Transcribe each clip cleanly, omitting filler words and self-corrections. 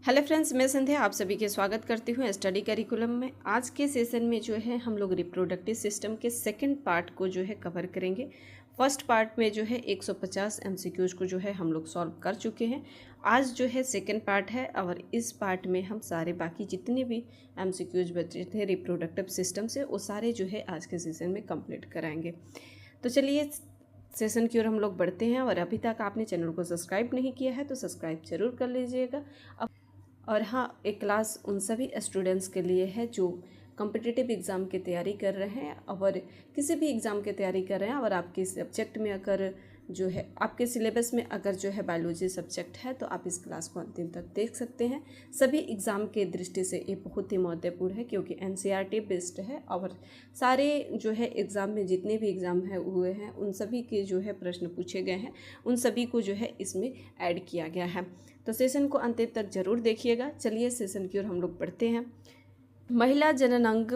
Hello friends, मैं संध्या आप सभी के स्वागत करती हूँ स्टडी करिकुलम में। आज के सेशन में जो है हम लोग रिप्रोडक्टिव सिस्टम के सेकंड पार्ट को जो है कवर करेंगे। फर्स्ट पार्ट में जो है 150 एमसीक्यूज को जो है हम लोग सॉल्व कर चुके हैं। आज जो है सेकंड पार्ट है और इस पार्ट में हम सारे बाकी जितने भी एमसीक्यूज बचे थे रिप्रोडक्टिव सिस्टम से वो सारे जो है आज के सेशन में कंप्लीट कराएंगे। तो चलिए सेशन की ओर हम लोग बढ़ते हैं। और अभी तक आपने चैनल को सब्सक्राइब नहीं किया है तो सब्सक्राइब जरूर कर लीजिएगा। और हाँ, एक क्लास उन सभी स्टूडेंट्स के लिए है जो कॉम्पिटिटिव एग्ज़ाम की तैयारी कर रहे हैं और किसी भी एग्ज़ाम की तैयारी कर रहे हैं और आपके सब्जेक्ट में अगर जो है आपके सिलेबस में अगर जो है बायोलॉजी सब्जेक्ट है तो आप इस क्लास को अंतिम तक देख सकते हैं। सभी एग्ज़ाम के दृष्टि से ये बहुत ही महत्वपूर्ण है क्योंकि एनसीईआरटी बेस्ड है और सारे जो है एग्ज़ाम में जितने भी एग्ज़ाम है हुए हैं उन सभी के जो है प्रश्न पूछे गए हैं, उन सभी को जो है इसमें ऐड किया गया है। तो सेशन को अंतिम तक जरूर देखिएगा। चलिए सेशन की ओर हम लोग बढ़ते हैं। महिला जननांग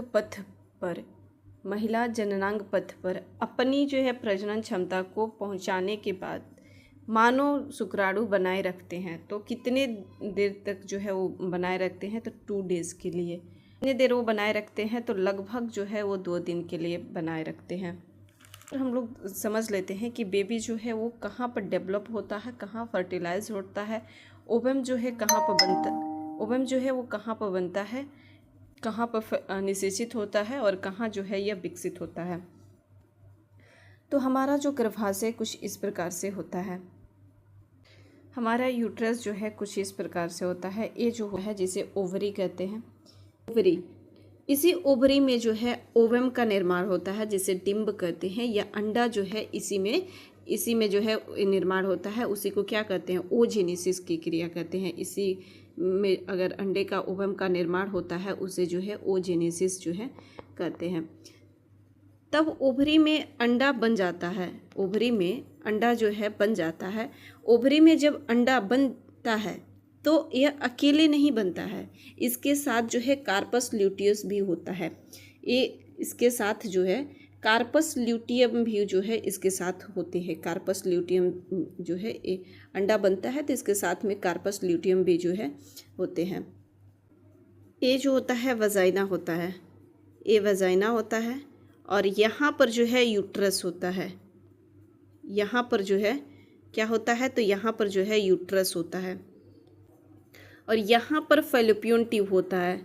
पथ पर अपनी जो है प्रजनन क्षमता को पहुंचाने के बाद मानव शुक्राणु बनाए रखते हैं। तो कितने देर तक जो है वो बनाए रखते हैं? तो 2 डेज़ के लिए। कितने देर वो बनाए रखते हैं? तो लगभग जो है वो 2 दिन के लिए बनाए रखते हैं। और हम लोग समझ लेते हैं कि बेबी जो है वो कहाँ पर डेवलप होता है, कहाँ फर्टिलाइज होता है, ओवम जो है कहाँ पर बनता ओवम जो है वो कहाँ पर बनता है, कहाँ पर निषेचित होता है और कहाँ जो है यह विकसित होता है। तो हमारा जो गर्भाशय कुछ इस प्रकार से होता है। हमारा यूट्रस जो है कुछ इस प्रकार से होता है। ये जो है जिसे ओवरी कहते हैं। ओवरी, इसी ओवरी में जो है ओवम का निर्माण होता है जिसे डिंब कहते हैं, या अंडा जो है इसी में जो है निर्माण होता है। उसी को क्या कहते हैं? ओजेनेसिस की क्रिया कहते हैं। इसी में अगर अंडे का ओवम का निर्माण होता है उसे जो है ओजेनेसिस जो है कहते हैं। तब ओवरी में अंडा बन जाता है। ओवरी में अंडा जो है बन जाता है। ओवरी में जब अंडा बनता है तो यह अकेले नहीं बनता है, इसके साथ जो है कार्पस ल्यूटियस भी होता है। ये इसके साथ जो है कार्पस ल्यूटियम भी जो है इसके साथ होते हैं। कार्पस ल्यूटियम जो है ये अंडा बनता है तो इसके साथ में कार्पस ल्यूटियम भी जो है होते हैं। ये जो होता है वजाइना होता है, ये वजाइना होता है और यहाँ पर जो है यूट्रस होता है। यहाँ पर जो है क्या होता है? तो यहाँ पर जो है यूट्रस होता है और यहाँ पर फैलोपियन ट्यूब होता है।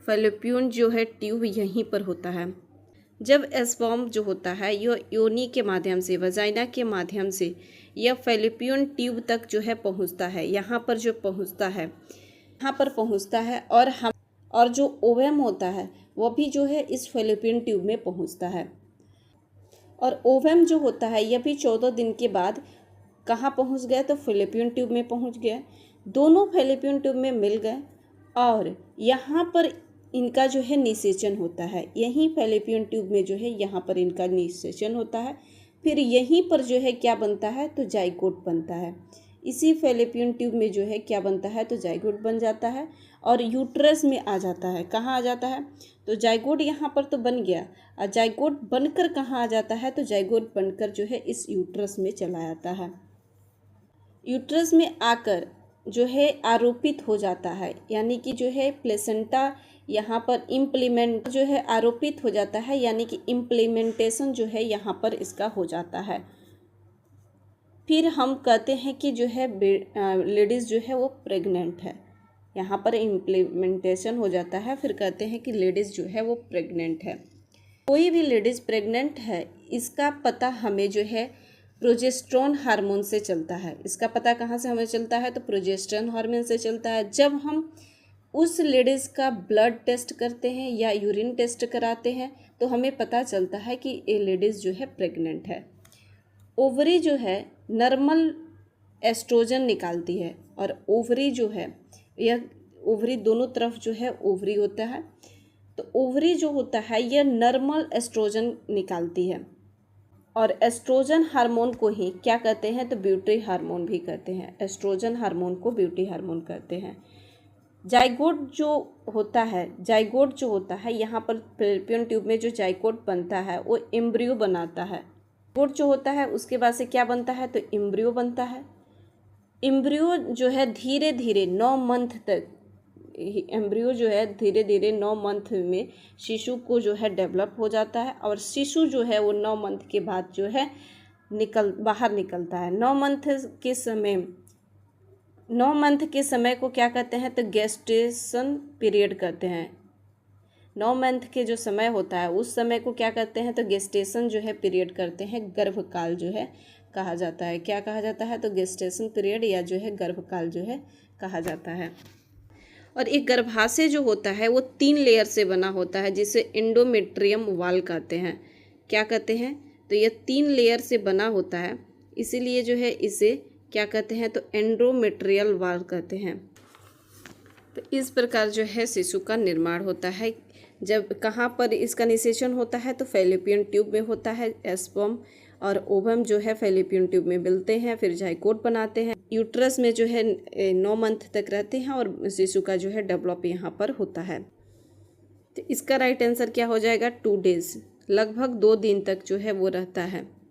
फैलोपियन जो है ट्यूब यहीं पर होता है। जब स्पर्म जो होता है यह योनि के माध्यम से, वजाइना के माध्यम से यह फैलोपियन ट्यूब तक जो है पहुँचता है। यहाँ पर जो पहुँचता है, यहाँ पर पहुँचता है और जो ओवम होता है वह भी जो है इस फैलोपियन ट्यूब में पहुँचता है। और ओवम जो होता है यह भी 14 दिन के बाद कहाँ पहुँच गया? तो फैलोपियन ट्यूब में पहुँच गया। दोनों फैलोपियन ट्यूब में मिल गए और यहाँ पर इनका जो है निषेचन होता है। यहीं फैलोपियन ट्यूब में जो है यहाँ पर इनका निषेचन होता है। फिर यहीं पर जो है क्या बनता है? तो जाइगोट बनता है। इसी फैलोपियन ट्यूब में जो है क्या बनता है? तो जाइगोट बन जाता है और यूट्रस में आ जाता है। कहाँ आ जाता है? तो जाइगोट यहाँ पर तो बन गया और जाइगोट बनकर कहाँ आ जाता है? तो जाइगोट बनकर जो है इस यूट्रस में चला जाता है। यूट्रस में आकर जो है आरोपित हो जाता है, यानी कि जो है प्लेसेंटा यहाँ पर इम्प्लीमेंट जो है आरोपित हो जाता है, यानी कि इम्प्लीमेंटेशन जो है यहाँ पर इसका हो जाता है। फिर हम कहते हैं कि जो है लेडीज़ जो है वो प्रेग्नेंट है। यहाँ पर इम्प्लीमेंटेशन हो जाता है, फिर कहते हैं कि लेडीज़ जो है वो प्रेग्नेंट है। कोई भी लेडीज़ प्रेग्नेंट है इसका पता हमें जो है प्रोजेस्टेरोन हार्मोन से चलता है। इसका पता कहाँ से हमें चलता है? तो प्रोजेस्टेरोन हार्मोन से चलता है। जब हम उस लेडीज़ का ब्लड टेस्ट करते हैं या यूरिन टेस्ट कराते हैं तो हमें पता चलता है कि ये लेडीज़ जो है प्रेग्नेंट है। ओवरी जो है नॉर्मल एस्ट्रोजन निकालती है और ओवरी जो है यह ओवरी दोनों तरफ जो है ओवरी होता है। तो ओवरी जो होता है यह नॉर्मल एस्ट्रोजन निकालती है और एस्ट्रोजन हार्मोन को ही क्या कहते हैं? तो ब्यूटी हार्मोन भी कहते हैं। एस्ट्रोजन हार्मोन को ब्यूटी हार्मोन कहते हैं। जाइगोट जो होता है यहाँ पर फैलोपियन ट्यूब में जो जाइगोट बनता है वो एम्ब्रियो बनाता है। जाइगोट जो होता है उसके बाद से क्या बनता है? तो एम्ब्रियो बनता है। एम्ब्रियो जो है धीरे धीरे 9 मंथ तक एम्ब्रियो जो है धीरे धीरे 9 मंथ में शिशु को जो है डेवलप हो जाता है और शिशु जो है वो 9 मंथ के बाद जो है बाहर निकलता है। 9 मंथ के समय को क्या कहते हैं, तो गेस्टेशन पीरियड कहते हैं। 9 मंथ के जो समय होता है उस समय को क्या कहते हैं, तो गेस्टेशन जो है पीरियड करते हैं, गर्भकाल जो है कहा जाता है। क्या कहा जाता है, तो गेस्टेशन पीरियड या जो है गर्भकाल जो है कहा जाता है। और एक गर्भाशय जो होता है वो 3 लेयर से बना होता है जिसे एंडोमेट्रियम वाल कहते हैं। क्या कहते हैं, तो ये 3 लेयर से बना होता है, इसीलिए जो है इसे क्या कहते हैं, तो एंडोमेट्रियल वाल कहते हैं। तो इस प्रकार जो है शिशु का निर्माण होता है। जब कहाँ पर इसका निषेचन होता है, तो फैलोपियन ट्यूब में होता है। स्पर्म और ओवम जो है फैलोपियन ट्यूब में मिलते हैं, फिर जाइगोट बनाते हैं, यूट्रस में जो है 9 मंथ तक रहते हैं और शिशु का जो है डेवलप यहाँ पर होता है। तो इसका राइट आंसर क्या हो जाएगा, 2 डेज, लगभग 2 दिन तक जो है वो रहता है।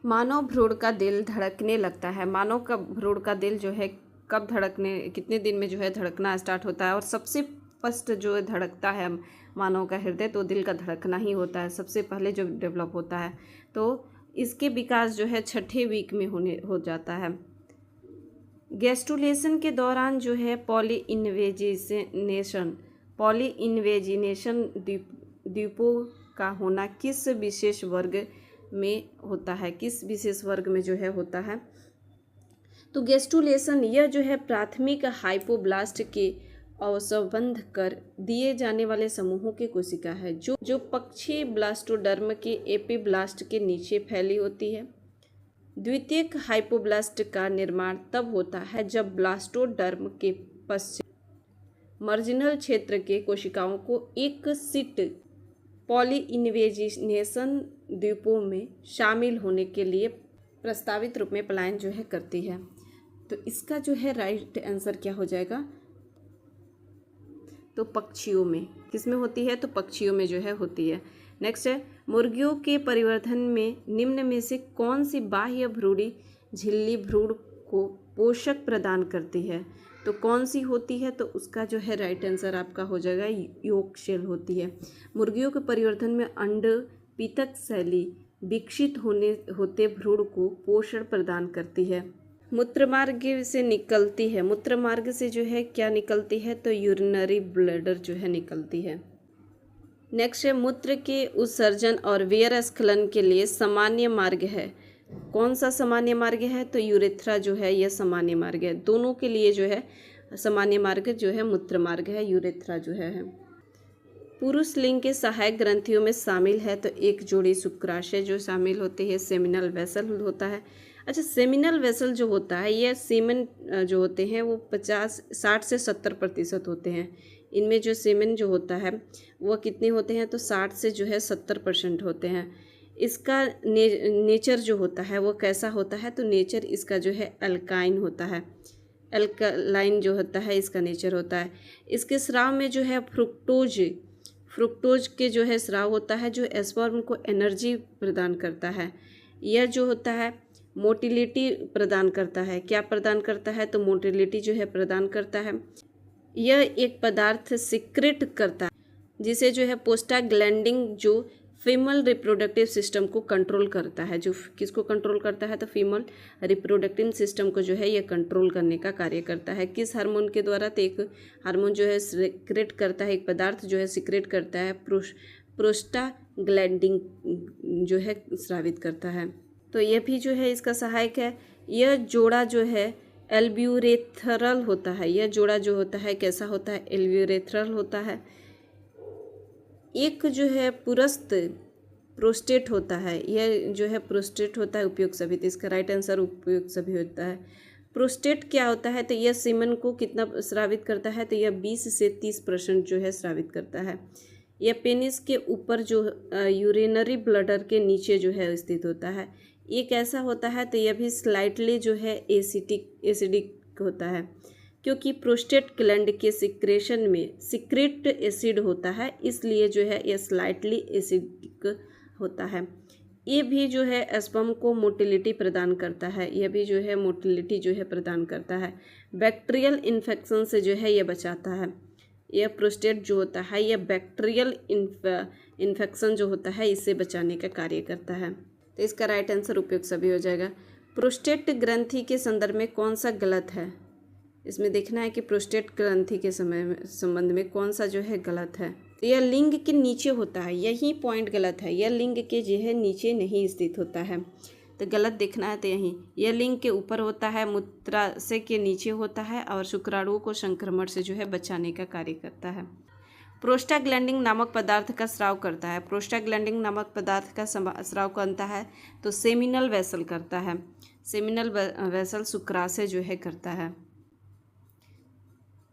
मानव भ्रूण का दिल धड़कने लगता है। मानव का भ्रूण का दिल जो है कब धड़कने, कितने दिन में जो है धड़कना स्टार्ट होता है, और सबसे फर्स्ट जो धड़कता है मानव का हृदय तो दिल का धड़कना ही होता है, सबसे पहले जो डेवलप होता है। तो इसके विकास जो है 6ठे वीक में हो जाता है। गैस्ट्रुलेशन के दौरान जो है पॉलीइन्वेजिनेशन द्वीपों का होना किस विशेष वर्ग में होता है, किस विशेष वर्ग में जो है होता है, तो गैस्ट्रुलेशन यह जो है प्राथमिक हाइपोब्लास्ट के अवसंबंध कर दिए जाने वाले समूहों की कोशिका है जो पक्षी ब्लास्टोडर्म के एपिब्लास्ट के नीचे फैली होती है। द्वितीयक हाइपोब्लास्ट का निर्माण तब होता है जब ब्लास्टोडर्म के पश्चात मार्जिनल क्षेत्र के कोशिकाओं को एक सिट पॉलीइन्वेजिनेशन द्वीपों में शामिल होने के लिए प्रस्तावित रूप में पलायन जो है करती है। तो इसका जो है राइट आंसर क्या हो जाएगा, तो पक्षियों में, किस में होती है, तो पक्षियों में जो है होती है। नेक्स्ट है, मुर्गियों के परिवर्धन में निम्न में से कौन सी बाह्य भ्रूणी झिल्ली भ्रूण को पोषक प्रदान करती है, तो कौन सी होती है, तो उसका जो है राइट आंसर आपका हो जाएगा योक शेल होती है। मुर्गियों के परिवर्धन में अंड पीतक शैली विकसित होते भ्रूण को पोषण प्रदान करती है। मूत्रमार्ग से निकलती है, मूत्रमार्ग से जो है क्या निकलती है, तो यूरिनरी ब्लैडर जो है निकलती है। नेक्स्ट है, मूत्र के उत्सर्जन और व्यय स्खलन के लिए सामान्य मार्ग है, कौन सा सामान्य मार्ग है, तो यूरेथ्रा जो है यह सामान्य मार्ग है। दोनों के लिए जो है सामान्य मार्ग जो है मूत्र मार्ग है, यूरेथ्रा जो है। पुरुष लिंग के सहायक ग्रंथियों में शामिल है, तो एक जोड़ी शुक्राशय जो शामिल होती है, सेमिनल वेसल होता है। अच्छा, सेमिनल वेसल जो होता है यह सीमेन जो होते हैं वो 60 से 70% होते हैं। इनमें जो सीमेन जो होता है वह कितने होते हैं, तो 60 से जो है 70% होते हैं। इसका नेचर जो होता है वो कैसा होता है, तो नेचर इसका जो है अल्काइन होता है, अल्कलाइन जो होता है इसका नेचर होता है। इसके स्राव में जो है फ्रुक्टोज के जो है स्राव होता है जो स्पर्म को एनर्जी प्रदान करता है। यह जो होता है मोटिलिटी प्रदान करता है। क्या प्रदान करता है, तो मोटिलिटी जो है प्रदान करता है। यह एक पदार्थ सिक्रेट करता है जिसे जो है प्रोस्टाग्लैंडिन जो फीमेल रिप्रोडक्टिव सिस्टम को कंट्रोल करता है। जो किसको कंट्रोल करता है, तो फीमेल रिप्रोडक्टिव सिस्टम को जो है ये कंट्रोल करने का कार्य करता है। किस हार्मोन के द्वारा, तो एक हार्मोन जो है सिक्रेट करता है, एक पदार्थ जो है सिक्रेट करता है, प्रोस्टाग्लैंडिन जो है स्रावित करता है। तो यह भी जो है इसका सहायक है। यह जोड़ा जो है एल्ब्यूरेथ्रल होता है। यह जोड़ा जो होता है कैसा होता है, एल्ब्यूरेथ्रल होता है। एक जो है पुरस्त प्रोस्टेट होता है, यह जो है प्रोस्टेट होता है उपयुक्त सभी, तो इसका राइट आंसर उपयुक्त सभी होता है। प्रोस्टेट क्या होता है, तो यह सीमन को कितना स्रावित करता है, तो यह 20 से 30% जो है स्रावित करता है। यह पेनिस के ऊपर जो यूरिनरी ब्लडर के नीचे जो है स्थित होता है। ये कैसा होता है, तो यह भी स्लाइटली जो है एसिडिक होता है, क्योंकि प्रोस्टेट ग्लैंड के सिक्रेशन में सिक्रेट एसिड होता है, इसलिए जो है यह स्लाइटली एसिडिक होता है। ये भी जो है स्पर्म को मोटिलिटी प्रदान करता है, यह भी जो है मोटिलिटी जो है प्रदान करता है। बैक्टीरियल इन्फेक्शन से जो है ये बचाता है। यह प्रोस्टेट जो होता है यह बैक्टीरियल इन्फेक्शन जो होता है इससे बचाने का कार्य करता है। तो इसका राइट आंसर उपयुक्त सभी हो जाएगा। प्रोस्टेट ग्रंथि के संदर्भ में कौन सा गलत है? इसमें देखना है कि प्रोस्टेट ग्रंथि के संबंध में कौन सा जो है गलत है। यह लिंग के नीचे होता है, यही पॉइंट गलत है। यह लिंग के जो है नीचे नहीं स्थित होता है, तो गलत देखना है। तो यहीं यह लिंग के ऊपर होता है, मूत्राशय के नीचे होता है और शुक्राणुओं को संक्रमण से जो है बचाने का कार्य करता है। प्रोस्टाग्लैंडिन नामक पदार्थ का स्राव करता है। प्रोस्टाग्लैंडिन नामक पदार्थ का स्राव करता है तो सेमिनल वेसल करता है। सेमिनल वेसल शुक्राशय जो है करता है।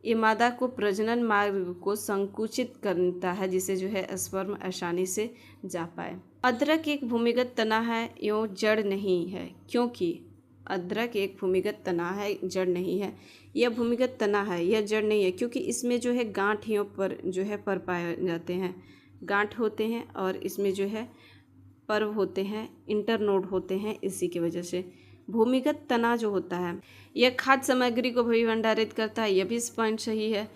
ये मादा को प्रजनन मार्ग को संकुचित करता है, जिसे जो है स्पर्म आसानी से जा पाए। अदरक एक भूमिगत तना है एवं जड़ नहीं है, क्योंकि अदरक एक भूमिगत तना है, जड़ नहीं है। यह भूमिगत तना है, यह जड़ नहीं है, क्योंकि इसमें जो है गांठियों पर जो है पर पाए जाते हैं, गांठ होते हैं और इसमें जो है पर्व होते हैं, इंटरनोड होते हैं। इसी की वजह से भूमिगत तना जो होता है यह खाद्य सामग्री को भी भंडारित करता है, यह भी पॉइंट सही है।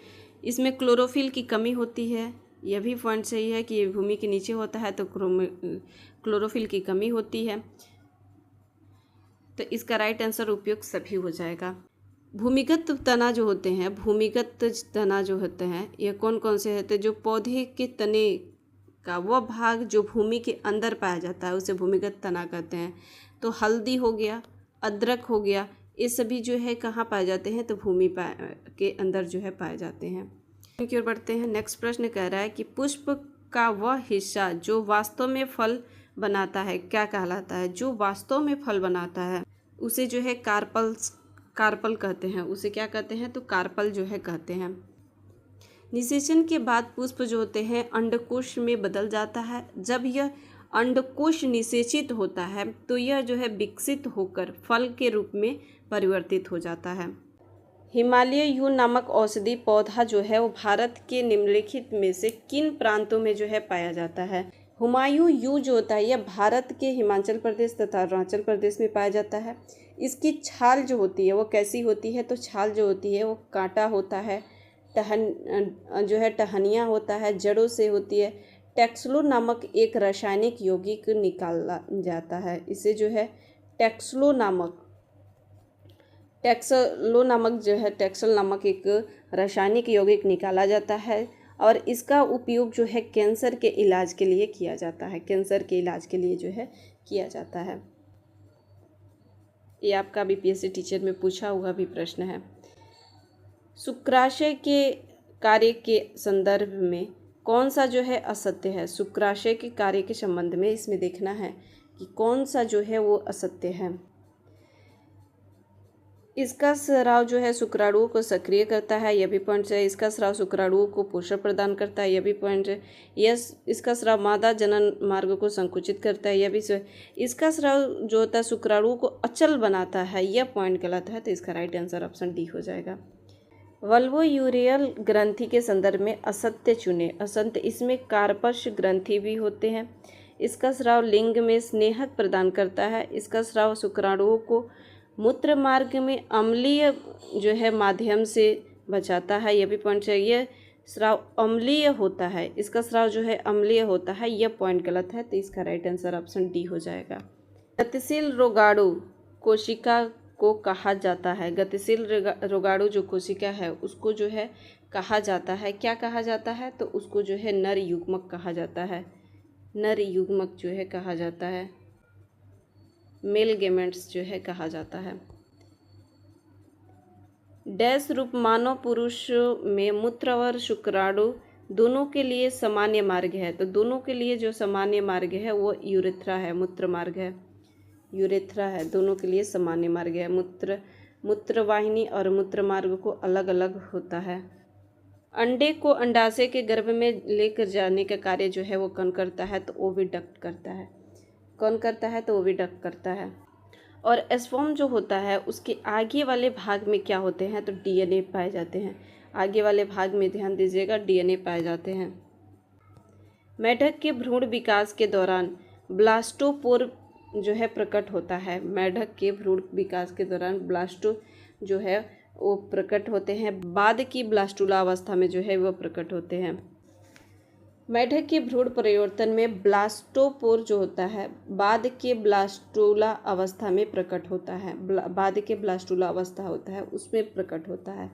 इसमें क्लोरोफिल की कमी होती है, यह भी पॉइंट सही है कि ये भूमि के नीचे होता है तो क्लोरोफिल की कमी होती है। तो इसका राइट आंसर उपयुक्त सभी हो जाएगा। भूमिगत तना जो होते हैं, भूमिगत तना जो होते हैं ये कौन कौन से होते हैं? जो पौधे के तने का वह भाग जो भूमि के अंदर पाया जाता है उसे भूमिगत तना कहते हैं। तो हल्दी हो गया, अदरक हो गया, ये सभी जो है कहाँ पाए जाते हैं? तो भूमि के अंदर जो है पाए जाते हैं। की ओर बढ़ते हैं। नेक्स्ट प्रश्न कह रहा है कि पुष्प का वह हिस्सा जो वास्तव में फल बनाता है क्या कहलाता है? जो वास्तव में फल बनाता है उसे जो है कार्पल कहते हैं। उसे क्या कहते हैं? तो कार्पल जो है कहते हैं। निषेचन के बाद पुष्प जो होते हैं अंडकोश में बदल जाता है। जब यह अंडकोश निषेचित होता है तो यह जो है विकसित होकर फल के रूप में परिवर्तित हो जाता है। हिमालय यू नामक औषधि पौधा जो है वो भारत के निम्नलिखित में से किन प्रांतों में जो है पाया जाता है? हुमायूं यू जो होता है यह भारत के हिमाचल प्रदेश तथा अरुणाचल प्रदेश में पाया जाता है। इसकी छाल जो होती है वो कैसी होती है? तो छाल जो होती है वो कांटा होता है, जो है टहनियाँ होता है, जड़ों से होती है। टेक्सलो नामक एक रासायनिक यौगिक निकाला जाता है। इसे जो है टेक्सलो नामक एक रासायनिक यौगिक निकाला जाता है और इसका उपयोग जो है कैंसर के इलाज के लिए किया जाता है। कैंसर के इलाज के लिए जो है किया जाता है। ये आपका बीपीएससी टीचर में पूछा हुआ भी प्रश्न है। शुक्राशय के कार्य के संदर्भ में कौन सा जो है असत्य है? शुक्राशय के कार्य के संबंध में इसमें देखना है कि कौन सा जो है वो असत्य है। इसका स्राव जो है शुक्राणुओं को सक्रिय करता है, यह भी पॉइंट है। इसका स्राव शुक्राणुओं को पोषण प्रदान करता है, यह भी पॉइंट है। इसका स्राव मादा जनन मार्ग को संकुचित करता है, यह भी है। इसका स्राव जो होता है शुक्राणुओं को अचल बनाता है, यह पॉइंट गलत है। तो इसका राइट आंसर ऑप्शन डी हो जाएगा। वल्वोयूरियल ग्रंथि के संदर्भ में असत्य चुने। असत्य इसमें कार्पस ग्रंथि भी होते हैं। इसका स्राव लिंग में स्नेहक प्रदान करता है। इसका स्राव शुक्राणुओं को मूत्र मार्ग में अम्लीय जो है माध्यम से बचाता है, यह भी पॉइंट है। यह स्राव अम्लीय होता है, इसका स्राव जो है अम्लीय होता है, यह पॉइंट गलत है। तो इसका राइट आंसर ऑप्शन डी हो जाएगा। गतिशील रोगाणु कोशिका को कहा जाता है। गतिशील रोगाणु जो कोशिका है उसको जो है कहा जाता है, क्या कहा जाता है? तो उसको जो है नर युग्मक कहा जाता है। नर युग्मक जो है कहा जाता है, मेल गेमेट्स जो है कहा जाता है। डैश रूप मानव पुरुष में मूत्र और शुक्राणु दोनों के लिए सामान्य मार्ग है। तो दोनों के लिए जो सामान्य मार्ग है वो यूरेथ्रा है, मूत्र मार्ग है, यूरेथ्रा है। दोनों के लिए सामान्य मार्ग है। मूत्रवाहिनी और मूत्र मार्ग को अलग अलग होता है। अंडे को अंडाशय के गर्भ में लेकर जाने का कार्य जो है वो कौन करता है? तो ओविडक्ट करता है। कौन करता है? तो ओविडक्ट करता है। और स्पर्म जो होता है उसके आगे वाले भाग में क्या होते हैं? तो डीएनए पाए जाते हैं। आगे वाले भाग में ध्यान दीजिएगा, डीएनए पाए जाते हैं। मेढक के भ्रूण विकास के दौरान ब्लास्टोपोर जो है प्रकट होता है। मेढक के भ्रूण विकास के दौरान ब्लास्टो जो है वो प्रकट होते हैं, बाद की ब्लास्टुला अवस्था में जो है वो प्रकट होते हैं। मेढक के भ्रूण परिवर्तन में ब्लास्टोपोर जो होता है बाद के ब्लास्टुला अवस्था में प्रकट होता है, बाद के ब्लास्टुला अवस्था होता है उसमें प्रकट होता है।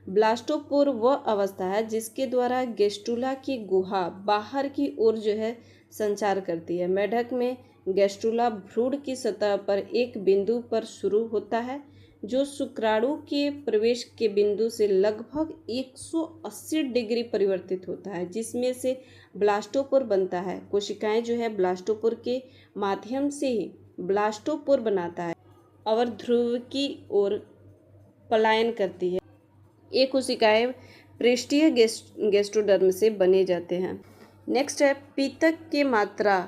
ब्लास्टोपोर वह अवस्था है जिसके द्वारा गेस्टुला की गुहा बाहर की ओर जो है संचार करती है। मेढक में गेस्टुला भ्रूण की सतह पर एक बिंदु पर शुरू होता है जो शुक्राणु के प्रवेश के बिंदु से लगभग 180 डिग्री परिवर्तित होता है, जिसमें से ब्लास्टोपोर बनता है। कोशिकाएं जो है ब्लास्टोपोर के माध्यम से ही ब्लास्टोपोर बनाता है और ध्रुव की ओर पलायन करती है। ये कोशिकाएं पृष्ठीय गेस्टोडर्म से बने जाते हैं। नेक्स्ट है पीतक के मात्रा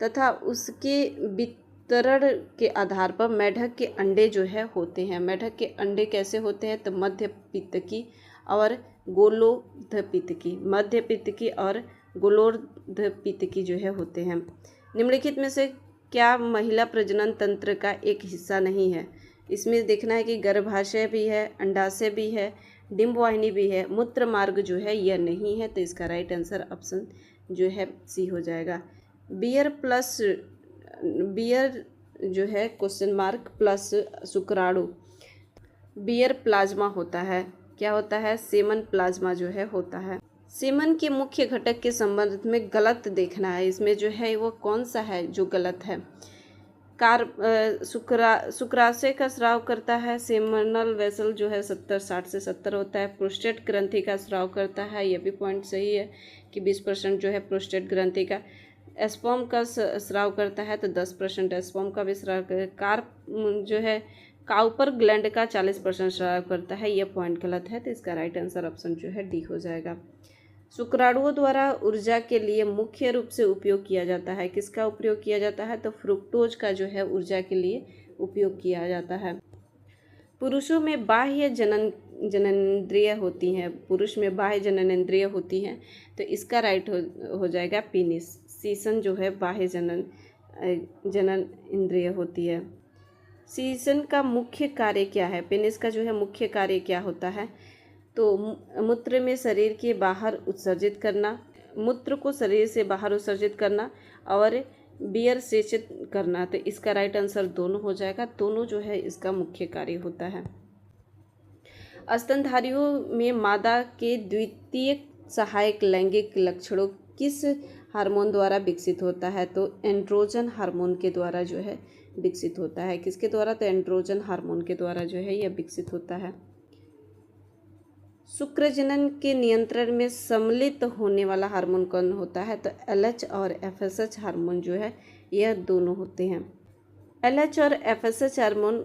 तथा उसके वितरण के आधार पर मेढक के अंडे जो है होते हैं। मेढक के अंडे कैसे होते हैं तो मध्य पित्तकी और गोलोर्ध पित्तकी, मध्य पित्तकी और गोलोर्ध पित्तकी जो है होते हैं। निम्नलिखित में से क्या महिला प्रजनन तंत्र का एक हिस्सा नहीं है? इसमें देखना है कि गर्भाशय भी है, अंडाशय भी है, डिंबवाहिनी भी है, मूत्र मार्ग जो है यह नहीं है, तो इसका राइट आंसर ऑप्शन जो है सी हो जाएगा। बियर जो है क्वेश्चन मार्क प्लस शुक्राणु, बियर प्लाज्मा होता है। क्या होता है? सेमन प्लाज्मा जो है होता है। सेमन के मुख्य घटक के संबंध में गलत देखना है, इसमें जो है वो कौन सा है जो गलत है। शुक्राशय का स्राव करता है। सेमनल वेसल जो है 60 से 70 होता है। प्रोस्टेट ग्रंथि का स्राव करता है, यह भी पॉइंट सही है कि 20% जो है प्रोस्टेट ग्रंथि का। एस्पर्म का स्राव करता है तो 10% एस्पर्म का भी स्राव करता है। कार्प जो है काउपर ग्लैंड का 40% स्राव करता है, यह पॉइंट गलत है, तो इसका राइट आंसर ऑप्शन जो है डी हो जाएगा। शुक्राणुओं द्वारा ऊर्जा के लिए मुख्य रूप से उपयोग किया जाता है। किसका उपयोग किया जाता है तो फ्रुक्टोज का जो है ऊर्जा के लिए उपयोग किया जाता है। पुरुषों में बाह्य जननेंद्रिय होती हैं, पुरुष में बाह्य जननेंद्रिय होती हैं, तो इसका राइट हो जाएगा पीनिस। सीसन जो है बाह्य जनन इंद्रिय होती है। सीसन का मुख्य कार्य क्या है? पेनिस का जो है मुख्य कार्य क्या होता है तो मूत्र में शरीर के बाहर उत्सर्जित करना, मूत्र को शरीर से बाहर उत्सर्जित करना और बियर सेचित करना, तो इसका राइट आंसर दोनों हो जाएगा। दोनों जो है इसका मुख्य कार्य होता है। स्तनधारियों में मादा के द्वितीय सहायक लैंगिक लक्षणों किस हार्मोन द्वारा विकसित होता है तो एंड्रोजन हार्मोन के द्वारा जो है विकसित होता है। किसके द्वारा तो एंड्रोजन हार्मोन के द्वारा जो है यह विकसित होता है। शुक्रजनन के नियंत्रण में सम्मिलित होने वाला हार्मोन कौन होता है तो LH और FSH हार्मोन जो है यह दोनों होते हैं। LH और FSH हार्मोन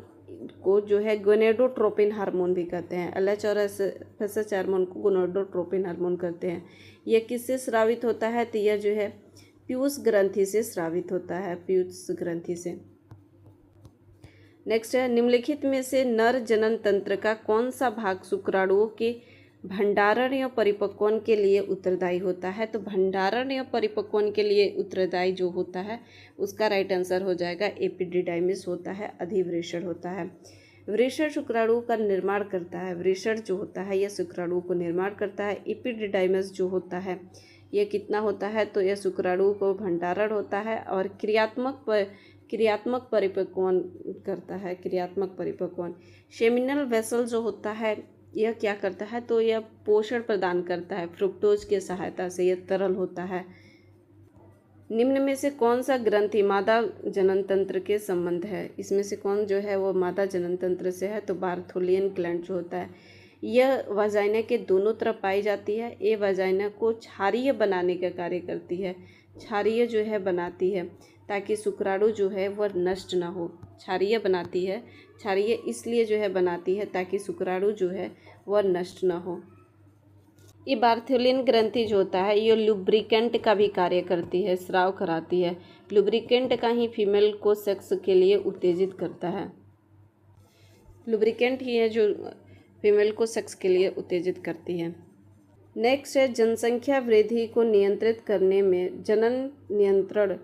को जो है गोनेडोट्रोपिन हार्मोन भी कहते हैं। LH और FSH हार्मोन को गोनेडोट्रोपिन हार्मोन कहते हैं। यह किससे स्रावित होता है तो यह जो है पीयूष ग्रंथि से स्रावित होता है, पीयूष ग्रंथि से। नेक्स्ट है निम्नलिखित में से नर जनन तंत्र का कौन सा भाग शुक्राणुओं के भंडारण या परिपक्वन के लिए उत्तरदायी होता है तो भंडारण या परिपक्वन के लिए उत्तरदायी जो होता है उसका राइट आंसर हो जाएगा एपिडिडाइमिस होता है, अधिवृषण होता है। वृषण शुक्राणु का निर्माण करता है, वृषण जो होता है यह शुक्राणु को निर्माण करता है। एपिडिडाइमिस जो होता है यह कितना होता है तो यह शुक्राणु को भंडारण होता है और क्रियात्मक परिपक्वन करता है, क्रियात्मक परिपक्वन। सेमिनल वेसल जो होता है यह क्या करता है तो यह पोषण प्रदान करता है, फ्रुक्टोज की सहायता से यह तरल होता है। निम्न में से कौन सा ग्रंथि मादा जनन तंत्र के संबंध है? इसमें से कौन जो है वो मादा जनन तंत्र से है तो बार्थोलियन ग्लैंड जो होता है यह वाजाइना के दोनों तरफ पाई जाती है। ये वाजाइना को क्षारीय बनाने का कार्य करती है, क्षारीय जो है बनाती है ताकि शुक्राणु जो है वह नष्ट ना हो। क्षारीय बनाती है, क्षारीय इसलिए जो है बनाती है ताकि शुक्राणु जो है वह नष्ट ना हो। ये बार्थोलियन ग्रंथि जो होता है ये लुब्रिकेंट का भी कार्य करती है, स्राव कराती है। लुब्रिकेंट का ही फीमेल को सेक्स के लिए उत्तेजित करता है, लुब्रिकेंट ही है जो फीमेल को सेक्स के लिए उत्तेजित करती है। नेक्स्ट है जनसंख्या वृद्धि को नियंत्रित करने में जनन नियंत्रण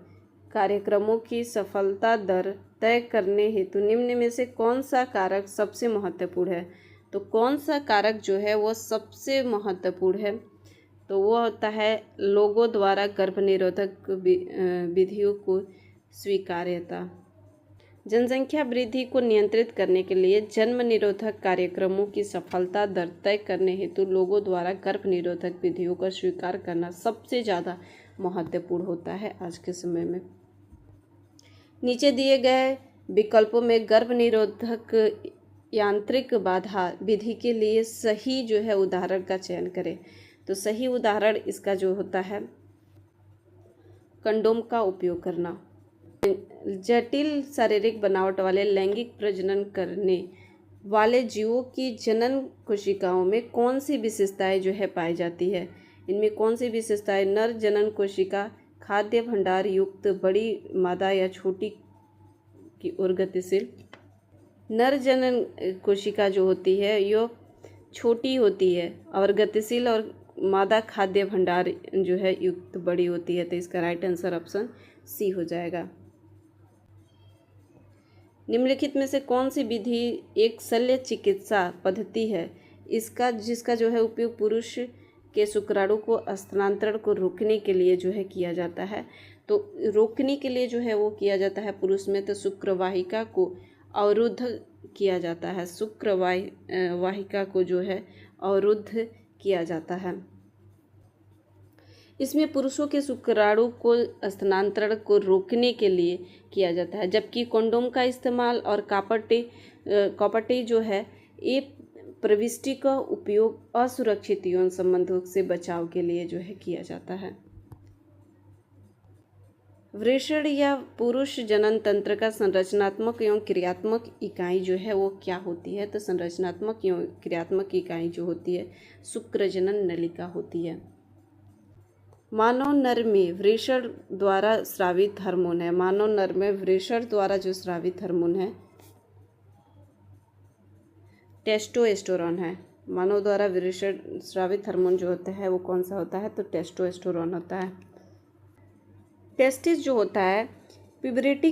कार्यक्रमों की सफलता दर तय करने हेतु निम्न में से कौन सा कारक सबसे महत्वपूर्ण है? तो कौन सा कारक जो है वो सबसे महत्वपूर्ण है? तो वो होता है लोगों द्वारा गर्भनिरोधक विधियों को स्वीकार्यता। जनसंख्या वृद्धि को नियंत्रित करने के लिए जन्म निरोधक कार्यक्रमों की सफलता दर तय करने हेतु लोगों द्वारा गर्भ निरोधक विधियों का स्वीकार करना सबसे ज़्यादा महत्वपूर्ण होता है आज के समय में। नीचे दिए गए विकल्पों में गर्भ निरोधक यांत्रिक बाधा विधि के लिए सही जो है उदाहरण का चयन करें। तो सही उदाहरण इसका जो होता है कंडोम का उपयोग करना। जटिल शारीरिक बनावट वाले लैंगिक प्रजनन करने वाले जीवों की जनन कोशिकाओं में कौन सी विशेषताएं जो है पाई जाती है? इनमें कौन सी विशेषताएं? नर जनन कोशिका खाद्य भंडार युक्त, बड़ी मादा या छोटी की ओर गतिशील। नर जनन कोशिका जो होती है यो छोटी होती है और गतिशील, और मादा खाद्य भंडार जो है युक्त बड़ी होती है। तो इसका राइट आंसर ऑप्शन सी हो जाएगा। निम्नलिखित में से कौन सी विधि एक शल्य चिकित्सा पद्धति है जिसका जो है उपयोग पुरुष के शुक्राणु को स्थानांतरण को रोकने के लिए जो है किया जाता है? तो रोकने के लिए जो है वो किया जाता है पुरुष में तो शुक्रवाहिका को अवरुद्ध किया जाता है। शुक्रवाहिका को जो है अवरुद्ध किया जाता है। इसमें पुरुषों के शुक्राणु को स्थानांतरण को रोकने के लिए किया जाता है, जबकि कंडोम का इस्तेमाल और कॉपर्टी जो है ये प्रविष्टि का उपयोग असुरक्षित यौन संबंधों से बचाव के लिए जो है किया जाता है। वृषण या पुरुष जनन तंत्र का संरचनात्मक एवं क्रियात्मक इकाई जो है वो क्या होती है? तो संरचनात्मक एवं क्रियात्मक इकाई जो होती है शुक्रजनन नलिका होती है। मानव नर में वृषण द्वारा स्रावित हार्मोन है। मानव नर में वृषण द्वारा जो स्रावित हार्मोन है टेस्टोस्टेरोन है। मानव द्वारा वृषण स्रावित हार्मोन जो होता है वो कौन सा होता है? तो टेस्टोस्टेरोन होता है। टेस्टिस जो होता है प्यूबरिटी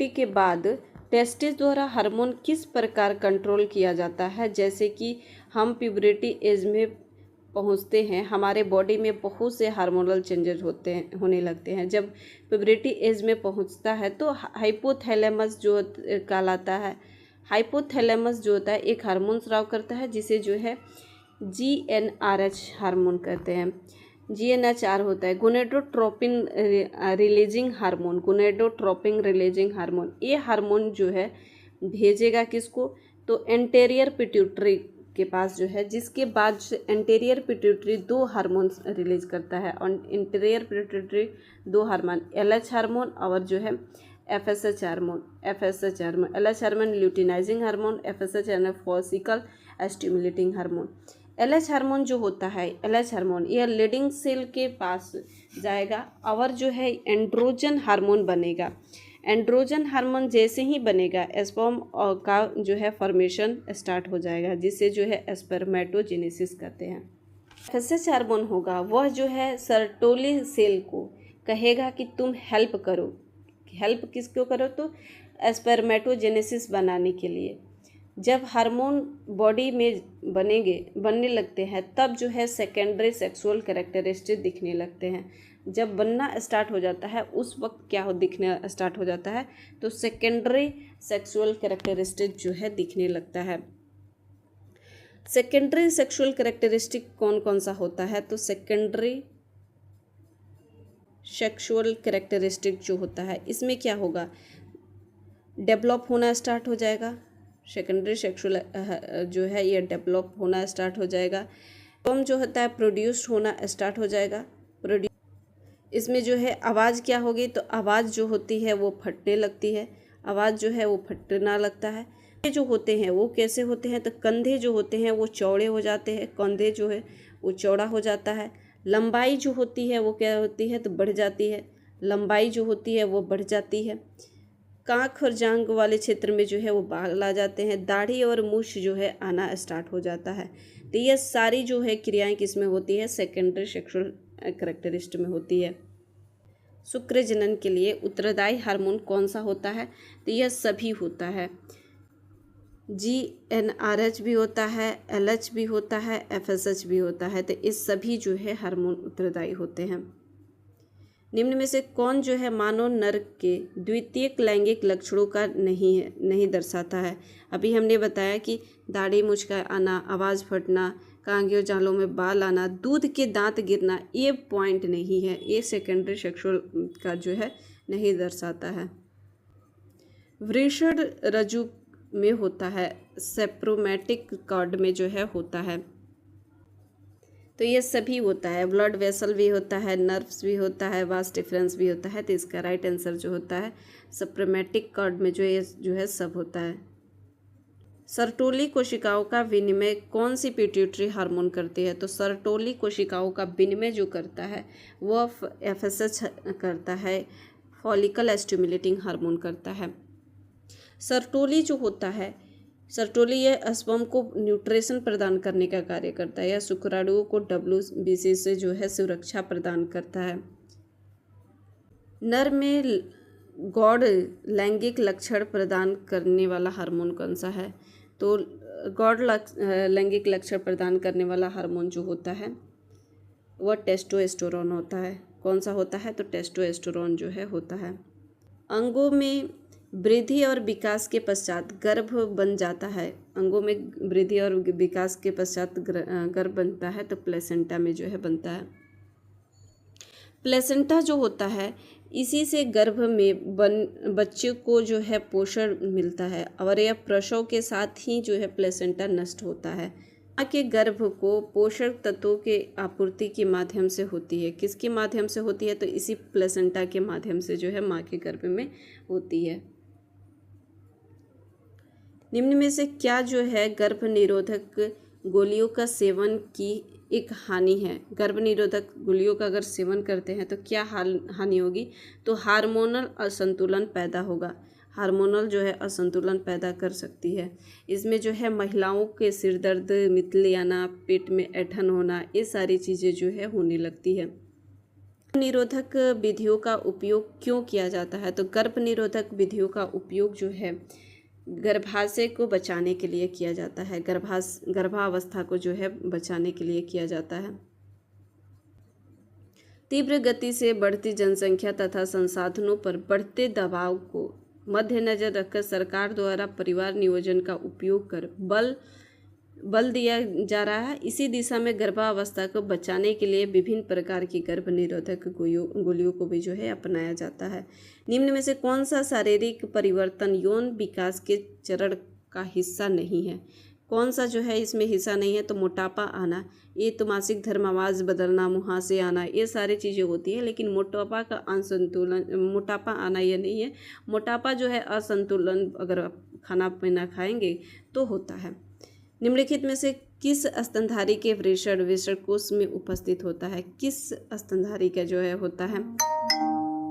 के बाद टेस्टिस द्वारा हार्मोन किस प्रकार कंट्रोल किया जाता है? जैसे कि हम प्यूबरिटी एज में पहुंचते हैं, हमारे बॉडी में बहुत से हार्मोनल चेंजेस होने लगते हैं। जब प्यूबरिटी एज में पहुंचता है तो हाइपोथैलेमस जो कहलाता है, हाइपोथैलेमस जो होता है एक हार्मोन स्राव करता है जिसे जो है GnRH हार्मोन कहते हैं। GnHR होता है gonadotropin releasing hormone. Gonadotropin releasing hormone ये हार्मोन जो है भेजेगा किसको? तो एंटेरियर पिट्यूटरी के पास जो है, जिसके बाद एंटेरियर पिट्यूटरी 2 हार्मोन रिलीज करता है। और anterior pituitary 2 hormone LH hormone और जो है FSH hormone. LH hormone luteinizing hormone, FSH hormone follicle stimulating hormone. LH hormone जो होता है, LH हार्मोन यह लीडिंग सेल के पास जाएगा और जो है एंड्रोजन हार्मोन बनेगा। एंड्रोजन हार्मोन जैसे ही बनेगा स्पर्म का जो है फॉर्मेशन स्टार्ट हो जाएगा, जिसे जो है स्पर्मेटोजेनेसिस कहते हैं। FSH हार्मोन होगा वह जो है सर्टोली सेल को कहेगा कि तुम हेल्प करो। हेल्प किसको करो? तो स्पर्मेटोजेनेसिस बनाने के लिए। जब हार्मोन बॉडी में बनने लगते हैं तब जो है सेकेंडरी सेक्सुअल कैरेक्टरिस्टिक दिखने लगते हैं। जब बनना स्टार्ट हो जाता है उस वक्त क्या दिखने स्टार्ट हो जाता है? तो सेकेंडरी सेक्सुअल कैरेक्टरिस्टिक जो है दिखने लगता है। सेकेंडरी सेक्सुअल कैरेक्टरिस्टिक कौन कौन सा होता है? तो सेकेंडरी सेक्सुअल कैरेक्टरिस्टिक जो होता है इसमें क्या होगा? डेवलप होना स्टार्ट हो जाएगा। सेकेंडरी सेक्सुअल जो है ये डेवलप होना स्टार्ट हो जाएगा। स्पर्म जो होता है प्रोड्यूस होना स्टार्ट हो जाएगा। इसमें जो है आवाज़ क्या होगी? तो आवाज़ जो होती है वो फटने लगती है। आवाज़ जो है वो फटना लगता है। ये जो होते हैं वो कैसे होते हैं? तो कंधे जो होते हैं वो चौड़े हो जाते हैं। कंधे जो है वो चौड़ा हो जाता है। लंबाई जो होती है वो क्या होती है? तो बढ़ जाती है। लंबाई जो होती है वो बढ़ जाती है। कांख और जांघ वाले क्षेत्र में जो है वो बाल आ जाते हैं। दाढ़ी और मूछ जो है आना स्टार्ट हो जाता है। तो ये सारी जो है क्रियाएं किस में होती है? सेकेंडरी सेक्सुअल करेक्टरिस्ट में होती है। शुक्र जनन के लिए उत्तरदायी हार्मोन कौन सा होता है? तो यह सभी होता है। GnRH भी होता है, LH भी होता है, FSH भी होता है। तो इस सभी जो है हार्मोन उत्तरदायी होते हैं। निम्न में से कौन जो है मानव नर के द्वितीयक लैंगिक लक्षणों का नहीं दर्शाता है? अभी हमने बताया कि दाढ़ी मूंछ आना, आवाज़ फटना, कांगियों जालों में बाल आना, दूध के दांत गिरना, ये पॉइंट नहीं है, ये सेकेंडरी सेक्सुअल का जो है नहीं दर्शाता है। वृषण रज्जु में होता है, सेप्रोमैटिक कॉर्ड में जो है होता है। तो ये सभी होता है। ब्लड वेसल भी होता है, नर्व्स भी होता है, वास डिफरेंस भी होता है। तो इसका राइट आंसर जो होता है सेप्रोमैटिक कॉर्ड में जो है सब होता है। सर्टोली कोशिकाओं का विनिमय कौन सी पिट्यूटरी हार्मोन करती है? तो सर्टोली कोशिकाओं का विनिमय जो करता है वह FSH करता है, फॉलिकल स्टिमुलेटिंग हार्मोन करता है। सर्टोली जो होता है, सर्टोली यह स्पर्म को न्यूट्रिशन प्रदान करने का कार्य करता है। यह शुक्राणुओं को WBC से जो है सुरक्षा प्रदान करता है। नर में गौड़ लैंगिक लक्षण प्रदान करने वाला हार्मोन कौन सा है? तो गौड़ लैंगिक लक्षण प्रदान करने वाला हार्मोन जो होता है वह टेस्टोस्टेरोन होता है। कौन सा होता है? तो टेस्टोस्टेरोन जो है होता है। अंगों में वृद्धि और विकास के पश्चात गर्भ बन जाता है। अंगों में वृद्धि और विकास के पश्चात गर्भ बनता है तो प्लेसेंटा में जो है बनता है। प्लेसेंटा जो होता है इसी से गर्भ में बच्चे को जो है पोषण मिलता है और यह प्रसव के साथ ही जो है प्लेसेंटा नष्ट होता है। माँ के गर्भ को पोषक तत्वों के आपूर्ति के माध्यम से होती है। किसके माध्यम से होती है? तो इसी प्लेसेंटा के माध्यम से जो है माँ के गर्भ में होती है। निम्न में से क्या जो है गर्भ निरोधक गोलियों का सेवन की एक हानि है? गर्भ निरोधक गोलियों का अगर सेवन करते हैं तो क्या हानि होगी? तो हार्मोनल असंतुलन पैदा होगा। हार्मोनल जो है असंतुलन पैदा कर सकती है। इसमें जो है महिलाओं के सिर दर्द, मितली आना, पेट में ऐंठन होना, ये सारी चीज़ें जो है होने लगती है। निरोधक विधियों का उपयोग क्यों किया जाता है? तो गर्भ निरोधक विधियों का उपयोग जो है गर्भाशय को बचाने के लिए किया जाता है। गर्भावस्था को जो है बचाने के लिए किया जाता है। तीव्र गति से बढ़ती जनसंख्या तथा संसाधनों पर बढ़ते दबाव को मद्देनजर रखकर सरकार द्वारा परिवार नियोजन का उपयोग कर बल दिया जा रहा है। इसी दिशा में गर्भावस्था को बचाने के लिए विभिन्न प्रकार की गर्भ निरोधक गोलियों को भी जो है अपनाया जाता है। निम्न में से कौन सा शारीरिक परिवर्तन यौन विकास के चरण का हिस्सा नहीं है? कौन सा जो है इसमें हिस्सा नहीं है? तो मोटापा आना, ये तो मासिक धर्म, आवाज़ बदलना, मुहासे आना, ये सारी चीज़ें होती है। लेकिन मोटापा आना ये नहीं है। मोटापा जो है असंतुलन अगर आप खाना पीना खाएंगे तो होता है। निम्नलिखित में से किस स्तनधारी के वृषण कोष में उपस्थित होता है? किस स्तनधारी का जो है होता है?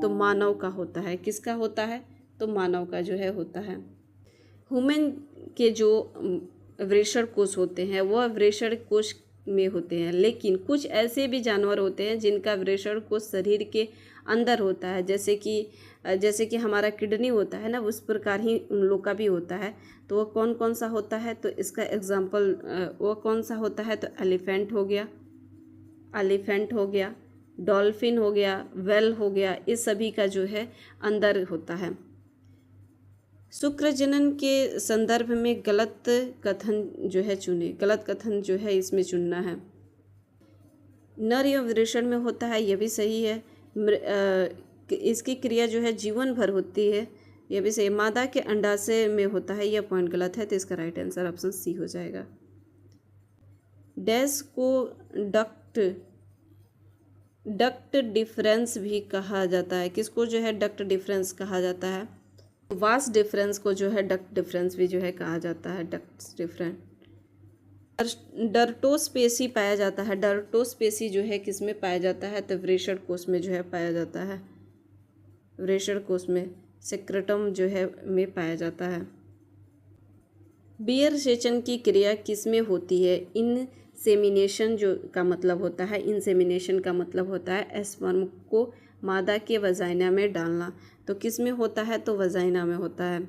तो मानव का होता है। किसका होता है? तो मानव का जो है होता है। ह्यूमन के जो वृषण कोष होते हैं वह वृषण कोष में होते हैं, लेकिन कुछ ऐसे भी जानवर होते हैं जिनका वृषण कोष शरीर के अंदर होता है। जैसे कि हमारा किडनी होता है ना, उस प्रकार ही उन लोग का भी होता है। तो वो कौन सा होता है? तो इसका एग्जाम्पल वो कौन सा होता है? तो एलिफेंट हो गया, डॉल्फिन हो गया, वेल हो गया, इस सभी का जो है अंदर होता है। शुक्र जनन के संदर्भ में गलत कथन जो है चुने। गलत कथन जो है इसमें चुनना है। नर एवं वृषण में होता है, यह भी सही है। इसकी क्रिया जो है जीवन भर होती है, यह भी सही। मादा के अंडाशय में होता है, यह पॉइंट गलत है। तो इसका राइट आंसर ऑप्शन सी हो जाएगा। डैश को डक्ट डिफरेंस भी कहा जाता है। किसको जो है डक्ट डिफरेंस कहा जाता है? वास डिफरेंस को जो है डक्ट डिफरेंस भी जो है कहा जाता है। Duct difference. डर्टोस्पेसी पाया जाता है। डर्टोस्पेसी जो है किस में पाया जाता है? तो वृषण कोष में जो है पाया जाता है। वृषण कोष में सेक्रेटम जो है में पाया जाता है। बियर सेचन की क्रिया किस में होती है? इन सेमिनेशन जो का मतलब होता है, इंसेमिनेशन का मतलब होता है स्पर्म को मादा के वजाइना में डालना। तो किस में होता है? तो वजाइना में होता है।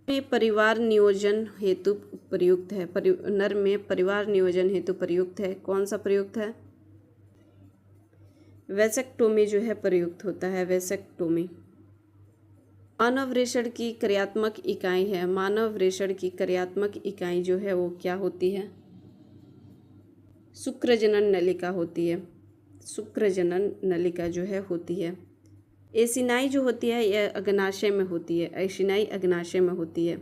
में परिवार नियोजन हेतु प्रयुक्त है, नर में परिवार नियोजन हेतु प्रयुक्त है। कौन सा प्रयुक्त है? वैसेक्टोमी जो है प्रयुक्त होता है, वैसेक्टोमी। मानव वृषण की क्रियात्मक इकाई है, मानव वृषण की क्रियात्मक इकाई जो है वो क्या होती है? शुक्रजनन नलिका होती है, शुक्रजनन नलिका जो है होती है। एसिनाई जो होती है यह अग्नाशय में होती है, एसिनाई अग्नाशय में होती है।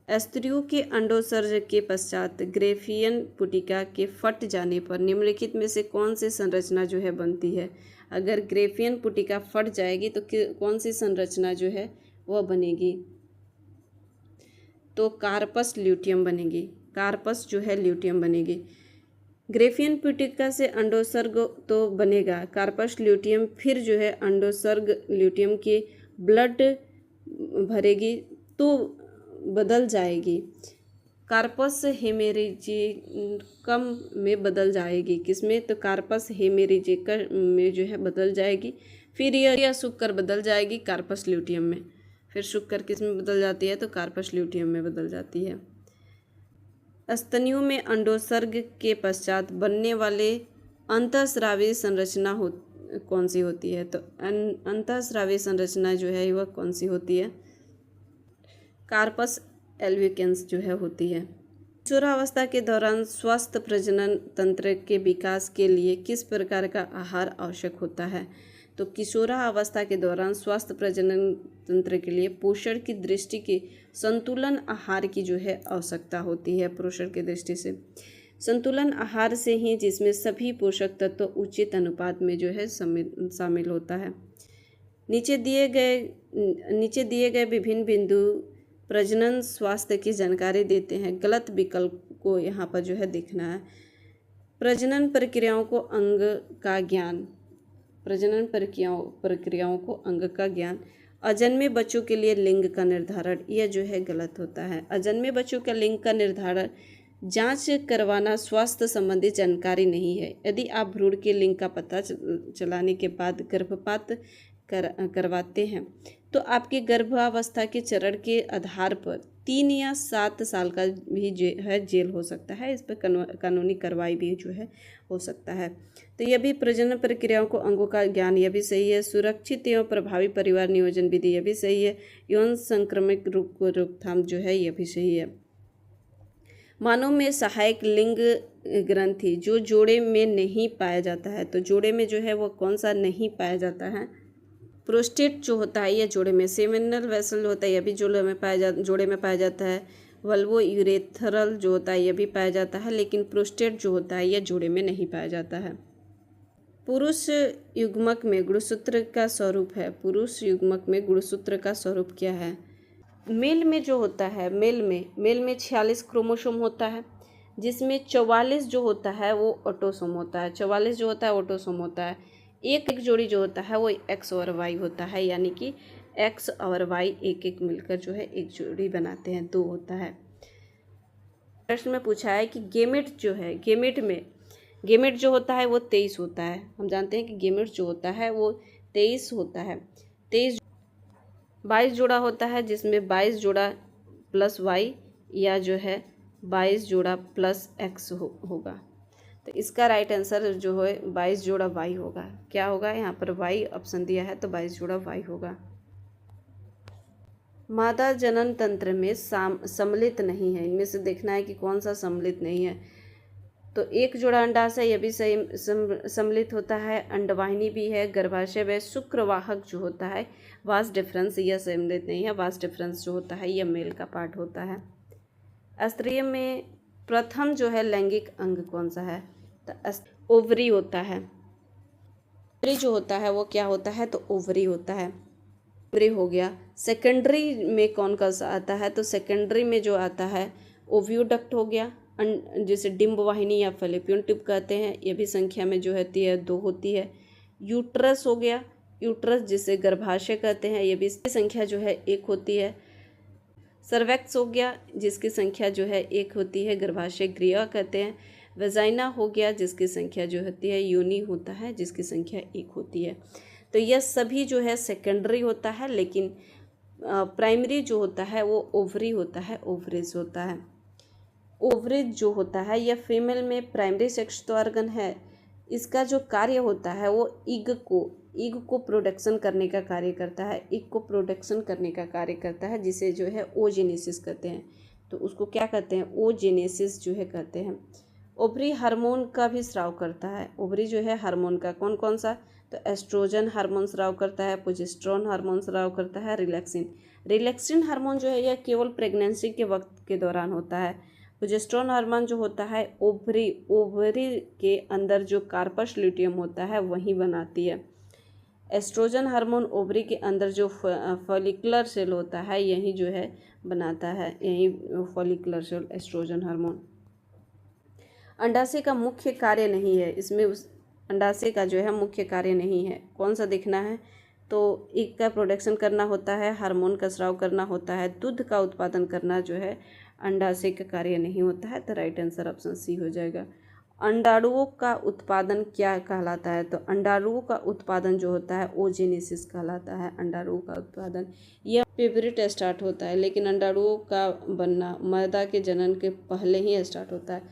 स्त्रियों के अंडोत्सर्ग के पश्चात ग्रेफियन पुटिका के फट जाने पर निम्नलिखित में से कौन सी संरचना जो है बनती है? अगर ग्रेफियन पुटिका फट जाएगी तो कौन सी संरचना जो है वह बनेगी? तो कार्पस ल्यूटियम बनेगी, कार्पस जो है ल्यूटियम बनेगी। ग्रेफियन पुटिका से अंडोत्सर्ग तो बनेगा, कार्पस ल्यूटियम फिर जो है अंडोत्सर्ग ल्यूटियम की ब्लड भरेगी तो बदल जाएगी, कार्पस हेमेरिजिकम में बदल जाएगी। किसमें? तो कार्पस हेमेरिजिकम में जो है बदल जाएगी। फिर यह शुक्र बदल जाएगी कार्पस ल्यूटियम में। फिर शुक्र किस में बदल जाती है? तो कार्पस ल्यूटियम में बदल जाती है। स्तनियों में अंडोत्सर्ग के पश्चात बनने वाले अंतःस्रावी संरचना कौन सी होती है? तो अंतःस्रावी संरचना जो है वह कौन सी होती है? कार्पस एल्विकेंस जो है होती है। किशोरावस्था के दौरान स्वस्थ प्रजनन तंत्र के विकास के लिए किस प्रकार का आहार आवश्यक होता है? तो किशोरावस्था के दौरान स्वस्थ प्रजनन तंत्र के लिए पोषण की दृष्टि की संतुलन आहार की जो है आवश्यकता होती है। पोषण की दृष्टि से संतुलन आहार से ही जिसमें सभी पोषक तत्व उचित अनुपात में जो है शामिल होता है। नीचे दिए गए विभिन्न बिंदु प्रजनन स्वास्थ्य की जानकारी देते हैं। गलत विकल्प को यहाँ पर जो है देखना है। प्रजनन प्रक्रियाओं को अंग का ज्ञान, प्रजनन प्रक्रियाओं को अंग का ज्ञान। अजन्मे बच्चों के लिए लिंग का निर्धारण, यह जो है गलत होता है। अजन्मे बच्चों का लिंग का निर्धारण जांच करवाना स्वास्थ्य संबंधी जानकारी नहीं है। यदि आप भ्रूण के लिंग का पता चलाने के बाद गर्भपात करवाते हैं तो आपके गर्भावस्था के चरण के आधार पर 3 या 7 साल का भी जेल हो सकता है। इस पर कानूनी कार्रवाई भी जो है हो सकता है। तो यह भी प्रजनन प्रक्रियाओं को अंगों का ज्ञान, यह भी सही है। सुरक्षित एवं प्रभावी परिवार नियोजन विधि, यह भी सही है। यौन संक्रमित रोग को रोकथाम जो है यह भी सही है। मानव में सहायक लिंग ग्रंथि जो जोड़े में नहीं पाया जाता है, तो जोड़े में जो है वो कौन सा नहीं पाया जाता है? प्रोस्टेट जो होता है यह जोड़े में। सेमिनल वेसल होता है यह भी जोड़े में पाया जाता है। वल्वो यूरेथ्रल जो होता है यह भी पाया जाता है, लेकिन प्रोस्टेट जो होता है यह जोड़े में नहीं पाया जाता है। पुरुष युग्मक में गुणसूत्र का स्वरूप है, पुरुष युग्मक में गुणसूत्र का स्वरूप क्या है? मेल में जो होता है, मेल में 46 क्रोमोसोम होता है, जिसमें 44 जो होता है वो ऑटोसोम होता है। 44 जो होता है ऑटोसोम होता है। एक जोड़ी जो होता है वो एक्स और वाई होता है, यानी कि एक्स और वाई एक मिलकर जो है एक जोड़ी बनाते हैं, 2 होता है। प्रश्न में पूछा है कि गेमेट जो है, गेमेट जो होता है वो 23 होता है। हम जानते हैं कि गेमेट जो होता है वो 23 होता है। 22 जोड़ा होता है, जिसमें 22 जोड़ा प्लस वाई या जो है 22 जोड़ा प्लस एक्स होगा। तो इसका राइट आंसर जो है 22 जोड़ा वाई होगा। क्या होगा? यहाँ पर वाई ऑप्शन दिया है तो 22 जोड़ा वाई होगा। मादा जनन तंत्र में सम्मिलित नहीं है, इनमें से देखना है कि कौन सा सम्मिलित नहीं है। तो एक जोड़ा अंडाशय यह भी सही सम्मिलित होता है, अंडवाहिनी भी है, गर्भाशय व शुक्रवाहक जो होता है वास डिफरेंस यह सम्मिलित नहीं है। वास डिफरेंस जो होता है यह मेल का पार्ट होता है। स्त्री में प्रथम जो है लैंगिक अंग कौन सा है? तो ओवरी होता है। ओवरी जो होता है वो क्या होता है? तो ओवरी होता है, ओवरी हो गया। सेकेंडरी में कौन सा आता है? तो सेकेंडरी में जो आता है ओव्यूडक्ट हो गया, जिसे डिंब वाहिनी या फैलोपियन ट्यूब कहते हैं, यह भी संख्या में जो होती है 2 होती है। यूट्रस हो गया, यूट्रस जिसे गर्भाशय कहते हैं, यह भी संख्या जो है 1 होती है। सर्वैक्स हो गया, जिसकी संख्या जो है 1 होती है, गर्भाशय गृह कहते हैं। वेजाइना हो गया जिसकी संख्या जो होती है, योनि होता है जिसकी संख्या 1 होती है। तो यह सभी जो है सेकेंडरी होता है, लेकिन प्राइमरी जो होता है वो ओवरी होता है, ओवरीज होता है। ओवरेज जो होता है यह फीमेल में प्राइमरी सेक्स ऑर्गन है। इसका जो कार्य होता है वो इग को प्रोडक्शन करने का कार्य करता है, इग को प्रोडक्शन करने का कार्य करता है, जिसे जो है ओजेनेसिस कहते हैं। तो उसको क्या कहते हैं, ओजेनेसिस जो है कहते हैं। ओवरी हार्मोन का भी स्राव करता है। ओवरी जो है हार्मोन का कौन कौन सा, तो एस्ट्रोजन हार्मोन स्राव करता है, प्रोजेस्टेरोन हार्मोन स्राव करता है, रिलैक्सिन हार्मोन जो है यह केवल प्रेगनेंसी के वक्त के दौरान होता है। प्रोजेस्टेरोन हार्मोन जो होता है ओवरी के अंदर जो कार्पस ल्यूटियम होता है वही बनाती है। एस्ट्रोजन हार्मोन ओवरी के अंदर जो फॉलिकुलर सेल होता है यही जो है बनाता है, यही फॉलिकुलर सेल एस्ट्रोजन हार्मोन। अंडाशय का मुख्य कार्य नहीं है, इसमें उस अंडाशय का जो है मुख्य कार्य नहीं है। कौन सा देखना है, तो इग का प्रोडक्शन करना होता है, हार्मोन का स्राव करना होता है, दूध का उत्पादन करना जो है अंडाशय का कार्य नहीं होता है। तो राइट आंसर ऑप्शन सी हो जाएगा। अंडाणुओं का उत्पादन क्या कहलाता है, तो अंडाणुओं का उत्पादन जो होता है ओजेनेसिस कहलाता है। अंडाणुओं का उत्पादन यह फेवरेट स्टार्ट होता है, लेकिन अंडाणुओं का बनना मादा के जनन के पहले ही स्टार्ट होता है।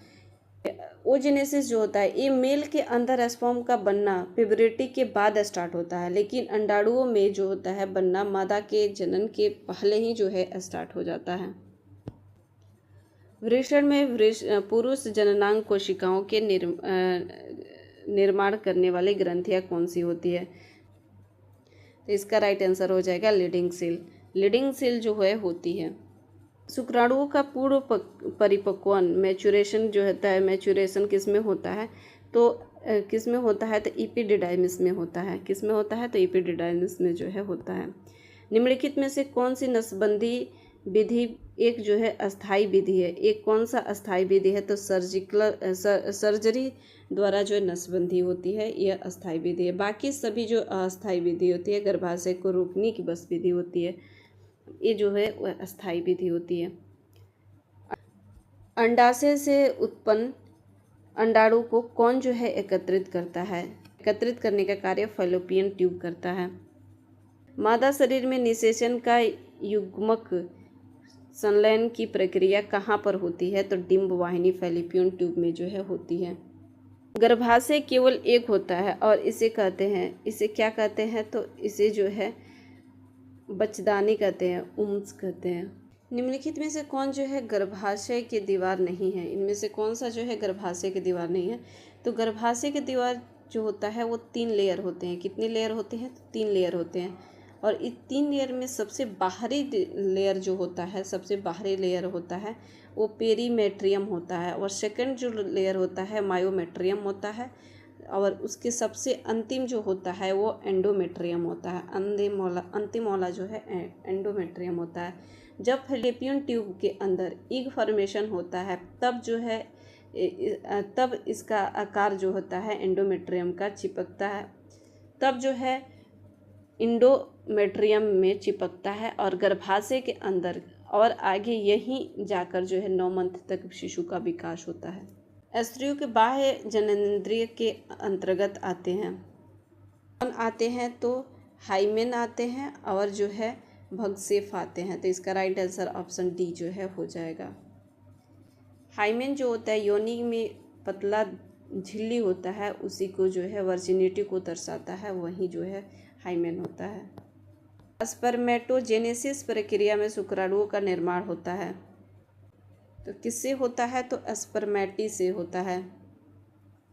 ओजेनेसिस जो होता है ये मेल के अंदर स्पर्म का बनना प्यूबरिटी के बाद स्टार्ट होता है, लेकिन अंडाणुओं में जो होता है बनना मादा के जनन के पहले ही जो है स्टार्ट हो जाता है। वृषण में पुरुष जननांग कोशिकाओं के निर्माण करने वाली ग्रंथियां कौन सी होती है, तो इसका राइट आंसर हो जाएगा लीडिंग सेल। लीडिंग सेल जो है होती है। शुक्राणुओं का पूर्व परिपक्वन मैचुरेशन जो होता है, मैचुरेशन किस में होता है, तो किस में होता है, तो इपिडिडाइमिस में होता है। किस में होता है, तो इपिडिडाइमिस में जो है होता है। निम्नलिखित में से कौन सी नसबंदी विधि एक जो है अस्थाई विधि है, एक कौन सा अस्थाई विधि है, तो सर्जरी द्वारा जो नसबंदी होती है यह अस्थाई विधि है। बाकी सभी जो अस्थाई विधि होती है, गर्भाशय को रोकने की बस विधि होती है, ये जो है वह अस्थाई विधि होती है। अंडाशय से उत्पन्न अंडाणु को कौन जो है एकत्रित करता है, एकत्रित करने का कार्य फैलोपियन ट्यूब करता है। मादा शरीर में निषेचन का युग्मक संलयन की प्रक्रिया कहाँ पर होती है, तो डिंब वाहिनी फैलोपियन ट्यूब में जो है होती है। गर्भाशय केवल एक होता है और इसे कहते हैं, इसे क्या कहते हैं, तो इसे जो है बच्चेदानी कहते हैं, उम्स कहते हैं। निम्नलिखित में से कौन जो है गर्भाशय की दीवार नहीं है, इनमें से कौन सा जो है गर्भाशय की दीवार नहीं है, तो गर्भाशय की दीवार जो होता है वो 3 लेयर होते हैं। कितने लेयर होते हैं, तो 3 लेयर होते हैं। और इस 3 लेयर में सबसे बाहरी लेयर जो होता है, सबसे बाहरी लेयर होता है वो पेरीमेट्रियम होता है, और सेकंड जो लेयर होता है मायोमेट्रियम होता है, और उसके सबसे अंतिम जो होता है वो एंडोमेट्रियम होता है। अंतिम वाला जो है एंडोमेट्रियम होता है। जब फैलोपियन ट्यूब के अंदर इग फॉर्मेशन होता है तब जो है तब इसका आकार जो होता है एंडोमेट्रियम का चिपकता है, तब जो है इंडोमेट्रियम में चिपकता है, और गर्भाशय के अंदर और आगे यहीं जाकर जो है 9 मंथ तक शिशु का विकास होता है। स्त्रियों के बाह्य जननेंद्रिय के अंतर्गत आते हैं, कौन आते हैं, तो हाइमेन आते हैं और जो है भगसेफ आते हैं। तो इसका राइट आंसर ऑप्शन डी जो है हो जाएगा। हाइमेन जो होता है योनि में पतला झिल्ली होता है, उसी को जो है वर्जिनिटी को दर्शाता है, वही जो है हाइमेन होता है। स्पर्मेटोजेनेसिस प्रक्रिया में शुक्राणुओं का निर्माण होता है, तो किससे होता है, तो स्पर्मेटी से होता है।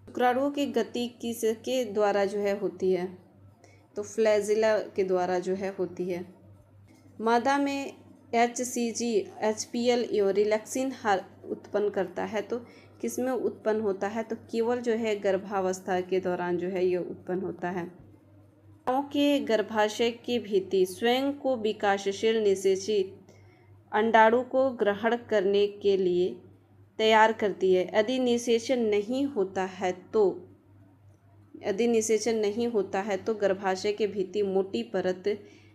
शुक्राणुओं की गति किसके द्वारा जो है होती है, तो फ्लैजिला के द्वारा जो है होती है। मादा में HCG HPL और रिलैक्सिन उत्पन्न करता है, तो किस में उत्पन्न होता है, तो केवल जो है गर्भावस्था के दौरान जो है ये उत्पन्न होता है। माताओं के गर्भाशय की भित्ति स्वयं को विकासशील निषेचित अंडाणु को ग्रहण करने के लिए तैयार करती है। यदि निषेचन नहीं होता है तो गर्भाशय की भित्ति मोटी परत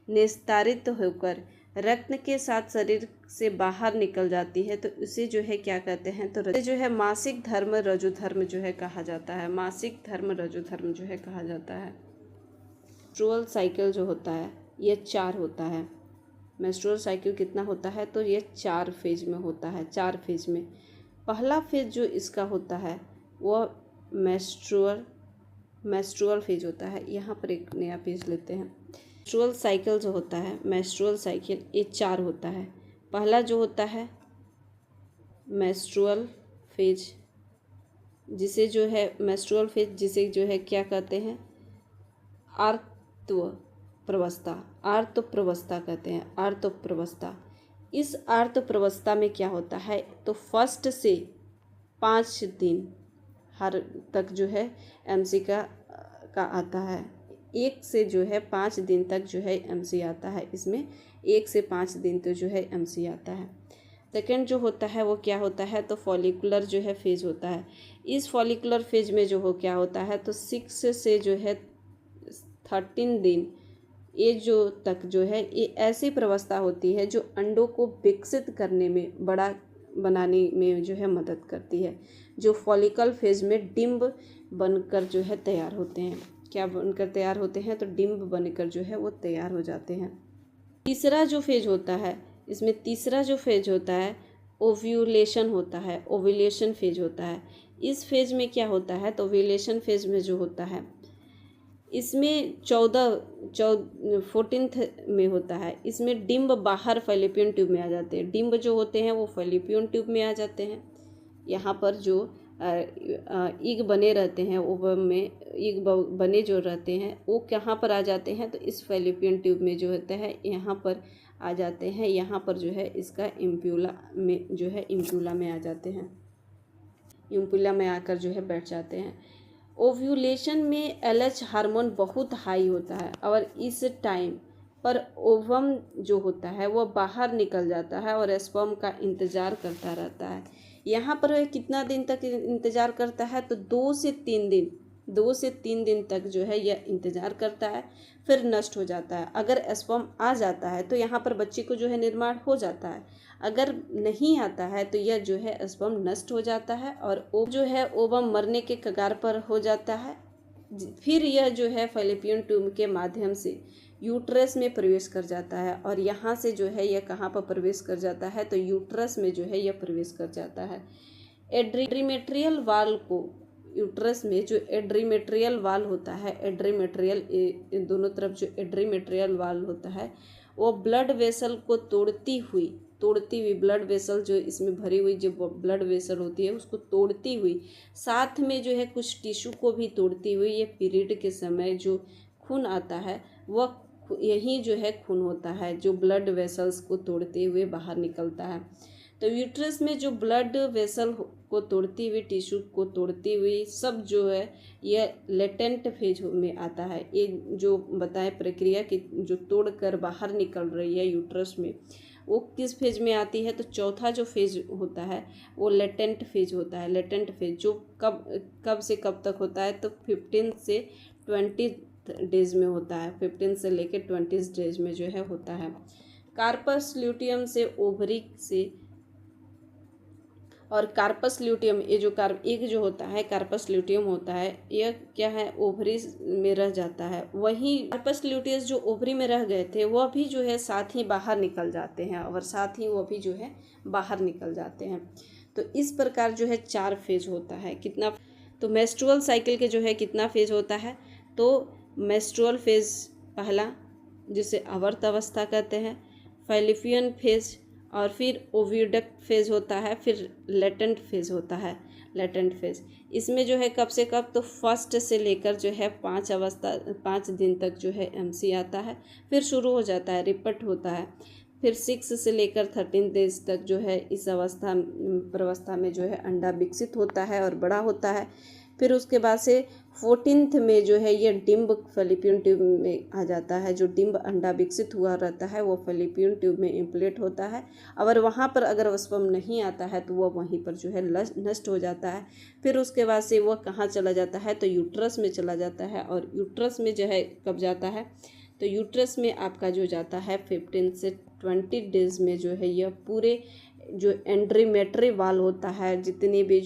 निस्तारित होकर रक्त के साथ शरीर से बाहर निकल जाती है तो उसे जो है क्या कहते हैं, तो जो है मासिक धर्म रजु धर्म जो है कहा जाता है। मासिक धर्म रजु धर्म जो है कहा जाता है। मेंस्ट्रुअल साइकिल जो होता है ये 4 होता है। मेंस्ट्रुअल साइकिल कितना होता है, तो ये 4 फेज में होता है। 4 फेज में पहला फेज जो इसका होता है वो मेंस्ट्रुअल फेज होता है। यहाँ पर एक नया पेज लेते हैं। मेंस्ट्रुअल साइकिल जो होता है, मेंस्ट्रुअल साइकिल ये 4 होता है। पहला जो होता है मेंस्ट्रुअल फेज, जिसे जो है मेंस्ट्रुअल फेज जिसे जो है क्या कहते हैं, आर्तप्रवस्था कहते हैं। आर्तप्रवस्था। इस आर्तप्रवस्था में क्या होता है, तो फर्स्ट से 5 दिन हर तक जो है एमसी का आता है। 1 से जो है 5 दिन तक जो है एमसी आता है। इसमें 1 से 5 दिन तो जो है एमसी आता है। सेकेंड जो होता है वो क्या होता है, तो फॉलिकुलर जो है फेज होता है। इस फॉलिकुलर फेज में जो हो क्या होता है, तो 6 से जो है 13 दिन ये जो तक जो है ये ऐसी प्रवस्था होती है जो अंडों को विकसित करने में, बड़ा बनाने में जो है मदद करती है। जो फॉलिकल फेज में डिंब बनकर जो है तैयार होते हैं। क्या बनकर तैयार होते हैं, तो डिंब बनकर जो है वो तैयार हो जाते हैं। तीसरा जो फेज होता है, इसमें तीसरा जो फेज होता है ओव्यूलेशन होता है। ओव्यूलेशन फेज होता है। इस फेज में क्या होता है, तो ओव्यूलेशन फेज में जो होता है इसमें 14th में होता है। इसमें डिंब बाहर फैलोपियन ट्यूब में आ जाते हैं। डिंब जो होते हैं वो फैलोपियन ट्यूब में आ जाते हैं। यहाँ पर जो ईग बने रहते हैं, ओवम में ईग बने जो रहते हैं वो कहाँ पर आ जाते हैं, तो इस फैलोपियन ट्यूब में जो होता है यहाँ पर आ जाते हैं। यहाँ पर जो है इसका इम्प्यूला में जो है इम्प्यूला में आ जाते हैं। इम्प्यूला में आकर जो है बैठ जाते हैं। ओव्यूलेशन में LH हार्मोन बहुत हाई होता है और इस टाइम पर ओवम जो होता है वो बाहर निकल जाता है और स्पर्म का इंतज़ार करता रहता है। यहाँ पर वह कितना दिन तक इंतज़ार करता है, तो 2 से 3 दिन तक जो है यह इंतज़ार करता है, फिर नष्ट हो जाता है। अगर स्पर्म आ जाता है तो यहाँ पर बच्चे को जो है निर्माण हो जाता है। अगर नहीं आता है तो यह जो है स्पर्म नष्ट हो जाता है और वो जो है ओवम मरने के कगार पर हो जाता है। फिर यह जो है फैलोपियन ट्यूब के माध्यम से यूट्रस में प्रवेश कर जाता है और यहाँ से जो है यह कहाँ पर प्रवेश कर जाता है, तो यूट्रस में जो है यह प्रवेश कर जाता है। एड्रीमेट्रियल वाल को, यूट्रस में जो एड्रीमेट्रियल वाल होता है, एड्रीमेट्रियल दोनों तरफ जो एड्रीमेट्रियल वाल होता है वो ब्लड वेसल को तोड़ती हुई ब्लड वेसल जो इसमें भरी हुई जो ब्लड वेसल होती है उसको तोड़ती हुई, साथ में जो है कुछ टिश्यू को भी तोड़ती हुई, ये पीरियड के समय जो खून आता है वह यही जो है खून होता है जो ब्लड वेसल्स को तोड़ते हुए बाहर निकलता है। तो यूट्रस में जो ब्लड वेसल को तोड़ती हुई, टिश्यू को तोड़ती हुई सब जो है यह लेटेंट फेज में आता है। ये जो बताए प्रक्रिया की जो तोड़कर बाहर निकल रही है यूट्रस में, वो किस फेज में आती है, तो चौथा जो फेज होता है वो लेटेंट फेज होता है। लेटेंट फेज जो कब से कब तक होता है, तो 15 से 20 डेज में होता है। 15 से लेकर 20 डेज में जो है होता है। कार्पस ल्यूटियम से ओवरी से, और कार्पस ल्यूटियम ये जो एक जो होता है कार्पस ल्यूटियम होता है, यह क्या है ओवरी में रह जाता है। वहीं कार्पस ल्यूटियस जो ओवरी में रह गए थे वह भी जो है साथ ही बाहर निकल जाते हैं और साथ ही वह भी जो है बाहर निकल जाते हैं। तो इस प्रकार जो है 4 फेज होता है। कितना, तो मेंस्ट्रुअल साइकिल के जो है कितना फेज होता है, तो मेंस्ट्रुअल फेज पहला जिसे आवर्त अवस्था कहते हैं, फैलोपियन फेज, और फिर ओविडक्ट फेज होता है, फिर लेटेंट फेज होता है। लेटेंट फेज इसमें जो है कब से कब, तो फर्स्ट से लेकर जो है 5 दिन तक जो है एमसी आता है, फिर शुरू हो जाता है, रिपीट होता है। फिर 6 से लेकर 13 डेज तक जो है इस प्रवस्था में जो है अंडा विकसित होता है और बड़ा होता है। फिर उसके बाद से 14th में जो है ये डिंब फैलोपियन ट्यूब में आ जाता है। जो डिंब अंडा विकसित हुआ रहता है वो फैलोपियन ट्यूब में इम्प्लेट होता है। अगर वहाँ पर अगर स्पर्म नहीं आता है तो वह वहीं पर जो है नष्ट हो जाता है। फिर उसके बाद से वह कहाँ चला जाता है, तो यूट्रस में चला जाता है। और यूट्रस में जो है कब जाता है, तो यूट्रस में आपका जो जाता है 15 से 20 डेज में जो है यह पूरे जो एंड्रीमेट्री वाल होता है, जितने भी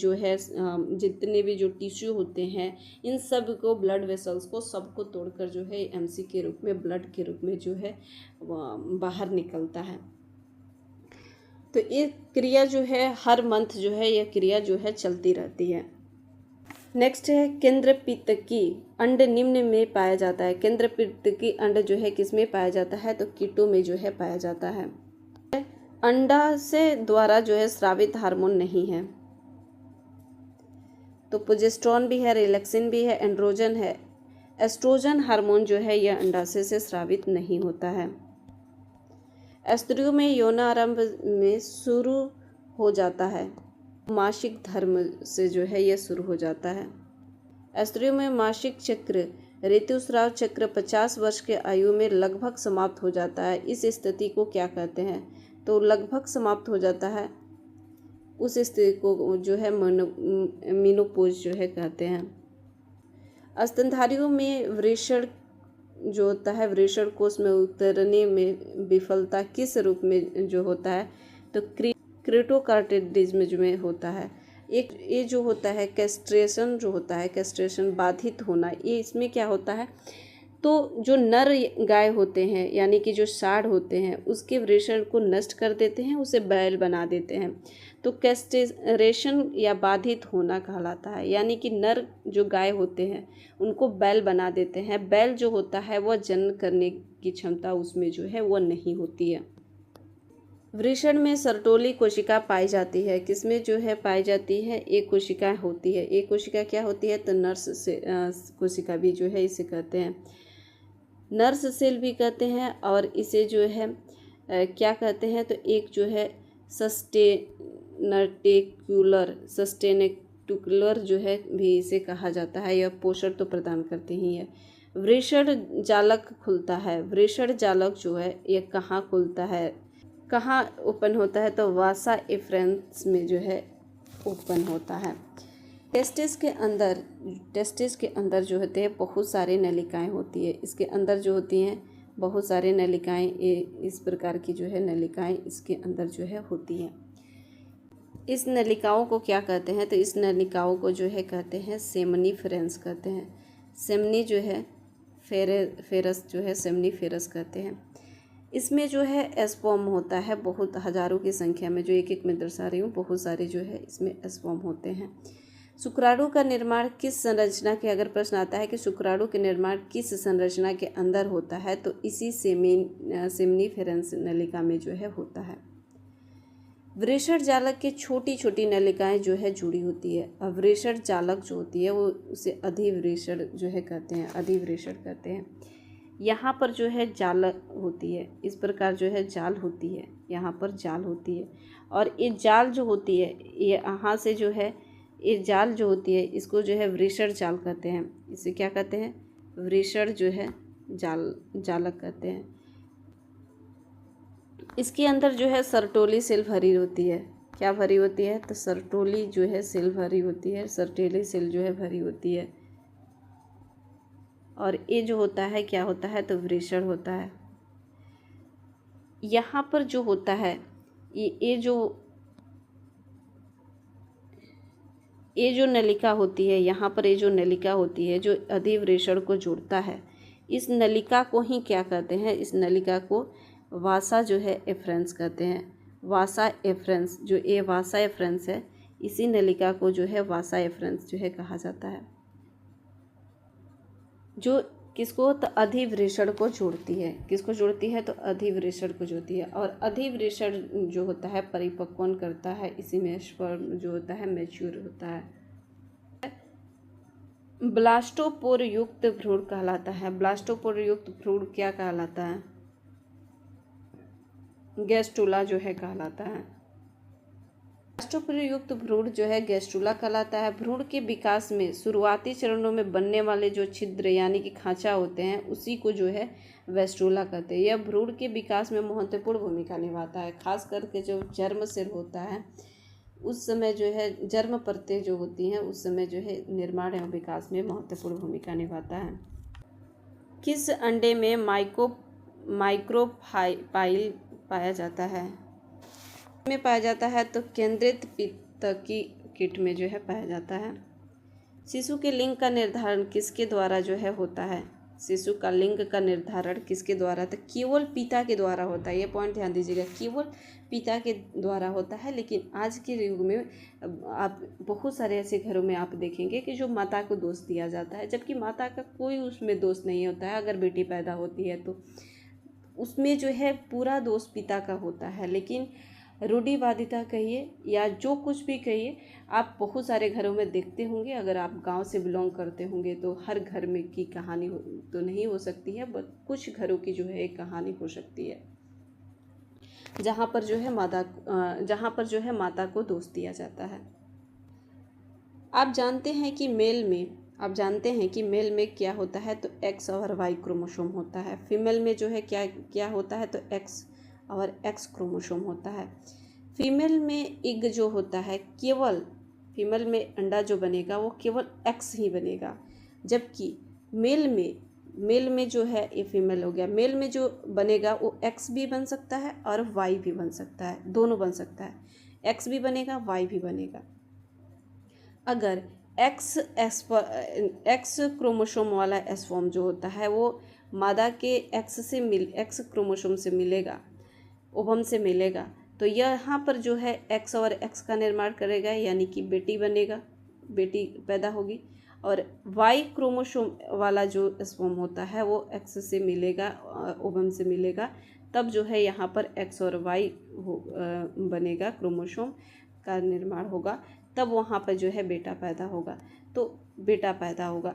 जो टिश्यू होते हैं, इन सब को, ब्लड वेसल्स को सबको तोड़कर जो है एमसी के रूप में, ब्लड के रूप में जो है बाहर निकलता है। तो ये क्रिया जो है हर मंथ जो है यह क्रिया जो है चलती रहती है। नेक्स्ट है केंद्रपित्तकी अंड निम्न में पाया जाता है। केंद्रपित्तकी अंड जो है किस में पाया जाता है, तो कीटों में जो है पाया जाता है। अंडाशय द्वारा जो है स्रावित हार्मोन नहीं है, तो प्रोजेस्टेरोन भी है, रिलैक्सिन भी है, एंड्रोजन है। एस्ट्रोजन हार्मोन जो है यह अंडाशय से स्रावित नहीं होता है। स्त्रियों में यौनारंभ में शुरू हो जाता है, मासिक धर्म से जो है यह शुरू हो जाता है। स्त्रियों में मासिक चक्र, ऋतुस्राव चक्र 50 वर्ष के आयु में लगभग समाप्त हो जाता है। इस स्थिति को क्या कहते हैं, तो लगभग समाप्त हो जाता है, उस स्थिति को जो है मेनोपॉज जो है कहते हैं। स्तनधारियों में वृषण जो होता है, वृषण कोष में उतरने में विफलता किस रूप में जो होता है, तो क्रेटोकार्टिडिज्म में होता है। एक ये जो होता है कैस्ट्रेशन जो होता है, कैस्ट्रेशन बाधित होना, ये इसमें क्या होता है, तो जो नर गाय होते हैं यानी कि जो साढ़ होते हैं उसके वृषण को नष्ट कर देते हैं, उसे बैल बना देते हैं, तो कैस्ट्रेशन या बाधित होना कहलाता है। यानी कि नर जो गाय होते हैं उनको बैल बना देते हैं। बैल जो होता है वह जन्म करने की क्षमता उसमें जो है वह नहीं होती है। वृषण में सर्टोली कोशिका पाई जाती है। किसमें जो है पाई जाती है, एक कोशिका होती है। एक कोशिका क्या होती है, तो नर्स से कोशिका भी जो है इसे कहते हैं, नर्स सेल भी कहते हैं। और इसे जो है क्या कहते हैं, तो एक जो है सस्टेनेटिकुलर जो है भी इसे कहा जाता है। यह पोषण तो प्रदान करते ही है। वृषण जालक खुलता है। वृषण जालक जो है यह कहाँ खुलता है, कहाँ ओपन होता है, तो वासा एफरेंस में जो है ओपन होता है। टेस्टिस के अंदर जो होते हैं बहुत सारे नलिकाएं होती है। इसके अंदर जो होती हैं बहुत सारे नलिकाएं, इस प्रकार की जो है नलिकाएं इसके अंदर जो है होती हैं। इस नलिकाओं को क्या कहते हैं, तो इस नलिकाओं को जो है कहते हैं सेमनीफेरेंस कहते हैं। सेमनी जो है फेरस जो है सेमनीफेरस कहते हैं। इसमें जो है स्पर्म होता है बहुत हजारों की संख्या में, जो एक एक में दर्शा रही हूँ, बहुत सारे जो है इसमें स्पर्म होते हैं। शुक्राणु का निर्माण किस संरचना के, अगर प्रश्न आता है कि शुक्राणु के निर्माण किस संरचना के अंदर होता है, तो इसी सेमनीफेरेंस नलिका में जो है होता है। वृषण जालक की छोटी छोटी नलिकाएं जो है जुड़ी होती है। और वृषण जालक जो होती है वो उसे अधिवृषण जो है कहते हैं, अधिवृषण कहते हैं। यहाँ पर जो है जाल होती है, इस प्रकार जो है जाल होती है, यहाँ पर जाल होती है। और ये जाल जो होती है, ये यहाँ से जो है ये जाल जो होती है इसको जो है वृषण जाल कहते हैं। इसे क्या कहते हैं, वृषण जो है जालक कहते हैं। इसके अंदर जो है सर्टोली सेल भरी होती है। क्या भरी होती है, तो सर्टोली जो है सेल भरी होती है, सर्टेली सेल जो है भरी होती है। और ये जो होता है क्या होता है, तो वृषण होता है। यहाँ पर जो होता है ये जो नलिका होती है, यहाँ पर ये जो नलिका होती है जो अधिवृषण को जोड़ता है, इस नलिका को ही क्या कहते हैं, इस नलिका को वासा जो है एफरेंस कहते हैं। वासा एफरेंस, जो ये वासा एफरेंस है, इसी नलिका को जो है वासा एफरेंस जो है कहा जाता है, जो किसको, तो अधिवृषण को जोड़ती है। किसको जोड़ती है, तो अधिवृषण को जोड़ती है। और अधिवृषण जो होता है परिपक्वन करता है, इसी में स्पर्म जो होता है मैच्योर होता है। ब्लास्टोपोर युक्त भ्रूण कहलाता है। ब्लास्टोपोर युक्त भ्रूण क्या कहलाता है, गैस्ट्रुला जो है कहलाता है। ब्लास्टोपोर युक्त भ्रूण जो है गैस्ट्रुला कहलाता है। भ्रूण के विकास में शुरुआती चरणों में बनने वाले जो छिद्र यानी कि खांचा होते हैं उसी को जो है वेस्ट्रुला कहते हैं। यह भ्रूण के विकास में महत्वपूर्ण भूमिका निभाता है। खास करके जो जर्म सेल होता है उस समय जो है जर्म परतें जो होती हैं उस समय जो है निर्माण एवं विकास में महत्वपूर्ण भूमिका निभाता है। किस अंडे में माइक्रोपाइल पाया जाता है? में पाया जाता है तो केंद्रित पित्तकी कीट में जो है पाया जाता है। शिशु के लिंग का निर्धारण किसके द्वारा जो है होता है? शिशु का लिंग का निर्धारण किसके द्वारा? तो केवल पिता के द्वारा होता है। ये पॉइंट ध्यान दीजिएगा, केवल पिता के द्वारा होता है। लेकिन आज के युग में आप बहुत सारे ऐसे घरों में आप देखेंगे कि जो माता को दोष दिया जाता है, जबकि माता का कोई उसमें दोष नहीं होता है। अगर बेटी पैदा होती है तो उसमें जो है पूरा दोष पिता का होता है। लेकिन रूढ़िवादिता कहिए या जो कुछ भी कहिए, आप बहुत सारे घरों में देखते होंगे। अगर आप गांव से बिलोंग करते होंगे तो हर घर में की कहानी तो नहीं हो सकती है, बट कुछ घरों की जो है एक कहानी हो सकती है जहाँ पर जो है माता को दोष दिया जाता है। आप जानते हैं कि मेल में क्या होता है? तो एक्स और वाई क्रोमोसोम होता है। फीमेल में जो है क्या होता है? तो एक्स और एक्स क्रोमोसोम होता है। फीमेल में एग जो होता है, केवल फीमेल में अंडा जो बनेगा वो केवल एक्स ही बनेगा, जबकि मेल में जो है, ये फीमेल हो गया, मेल में जो बनेगा वो एक्स भी बन सकता है और वाई भी बन सकता है, दोनों बन सकता है। एक्स भी बनेगा, वाई भी बनेगा। अगर एक्स क्रोमोसोम वाला एस फॉर्म जो होता है वो मादा के एक्स क्रोमोसोम से मिलेगा, ओवम से मिलेगा, तो यहाँ पर जो है एक्स और एक्स का निर्माण करेगा, यानी कि बेटी पैदा होगी। और वाई क्रोमोसोम वाला जो स्पर्म होता है वो एक्स से मिलेगा, ओवम से मिलेगा, तब जो है यहाँ पर एक्स और वाई बनेगा, क्रोमोसोम का निर्माण होगा, तब वहाँ पर जो है बेटा पैदा होगा।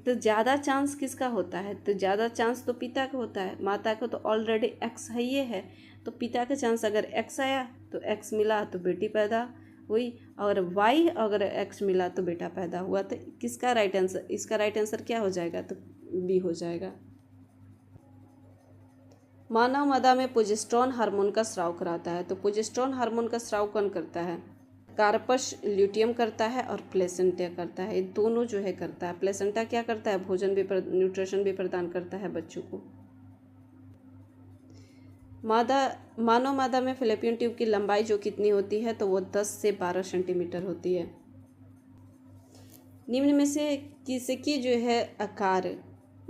तो ज़्यादा चांस किसका होता है? तो ज़्यादा चांस तो पिता का होता है। माता को तो ऑलरेडी एक्स है, ये है, तो पिता का चांस अगर एक्स आया तो एक्स मिला तो बेटी पैदा हुई, और वाई अगर एक्स मिला तो बेटा पैदा हुआ। तो किसका राइट आंसर? इसका राइट आंसर क्या हो जाएगा? तो बी हो जाएगा। मानव मादा में प्रोजेस्टेरोन हार्मोन का स्राव कराता है। तो प्रोजेस्टेरोन हार्मोन का स्राव कौन करता है? कार्पस ल्यूटियम करता है और प्लेसेंटा करता है। ये दोनों जो है करता है। प्लेसेंटा क्या करता है? न्यूट्रिशन भी प्रदान करता है बच्चों को। मानव मादा में फैलोपियन ट्यूब की लंबाई जो कितनी होती है? तो वो 10 से 12 सेंटीमीटर होती है। निम्न में से किसकी जो है आकार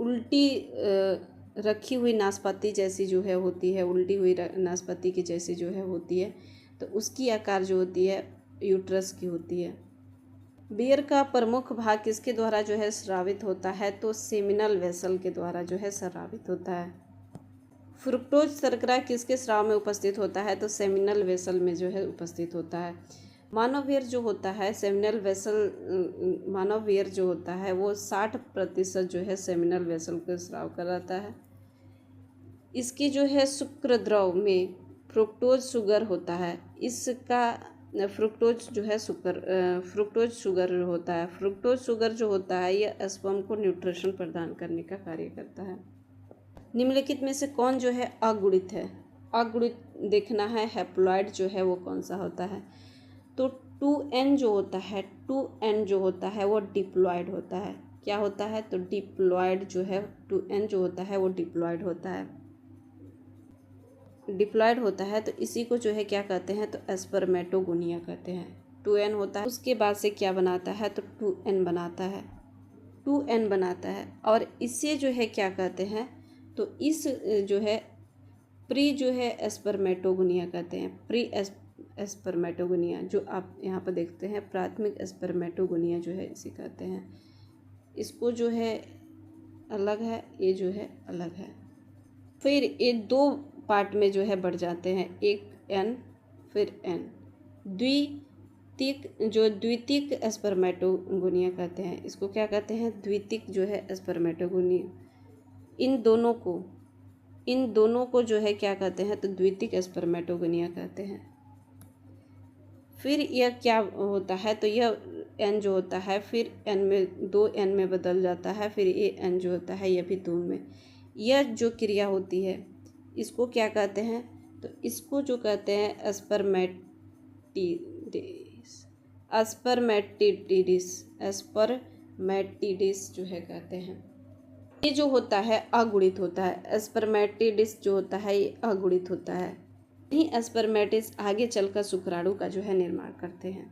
उल्टी रखी हुई नाशपाती जैसी जो है होती है, उल्टी हुई नाशपाती की जैसी जो है होती है, तो उसकी आकार जो होती है यूट्रस की होती है। बियर का प्रमुख भाग किसके द्वारा जो है स्रावित होता है? तो सेमिनल वेसल के द्वारा जो है स्रावित होता है। फ्रुक्टोज शर्करा किसके स्राव में उपस्थित होता है? तो सेमिनल वेसल में जो है उपस्थित होता है। मानववीर्य जो होता है मानववीर्य जो होता है वो 60% जो है सेमिनल वेसल को स्राव कराता है। इसकी जो है शुक्र द्रव में फ्रुक्टोज शुगर होता है। इसका फ्रुक्टोज शुगर होता है। फ्रुक्टोज शुगर जो होता है यह स्पर्म को न्यूट्रिशन प्रदान करने का कार्य करता है। निम्नलिखित में से कौन जो है अगुणित है? अगुणित देखना है, हैप्लॉइड जो है वो कौन सा होता है? तो 2n जो होता है वो डिप्लॉइड होता है। क्या होता है? तो डिप्लॉइड जो है 2n जो होता है वो डिप्लॉइड होता है। तो इसी को जो है क्या कहते हैं? तो स्पर्मेटोगोनिया कहते हैं। 2n होता है, उसके बाद से क्या बनाता है? तो 2n बनाता है। और इससे जो है क्या कहते हैं? तो इस जो है प्री जो है स्पर्मेटोगोनिया कहते हैं। प्री स्पर्मेटोगोनिया जो आप यहाँ पर देखते हैं, प्राथमिक स्पर्मेटोगोनिया जो है इसे कहते हैं। इसको जो है अलग है, ये जो है अलग है। फिर ये 2 पार्ट में जो है बढ़ जाते हैं, एक n फिर n। द्वितीयक स्पर्मेटोगोनिया कहते हैं। इसको क्या कहते हैं? द्वितीयक जो है स्पर्मेटोगोनिया। इन दोनों को जो है क्या कहते हैं? तो द्वितीयक स्पर्मेटोगोनिया कहते हैं। फिर यह क्या होता है? तो यह n जो होता है फिर n में 2n में बदल जाता है। फिर ये n जो होता है यह भी 2 में। यह जो क्रिया होती है इसको क्या कहते हैं? तो इसको जो कहते हैं स्पर्मेटिडिस जो है कहते हैं। ये जो होता है अगुणित होता है। स्पर्मेटिड्स जो होता है ये अगुणित होता है। यही स्पर्मेटिड्स आगे चलकर शुक्राणु का जो है निर्माण करते हैं,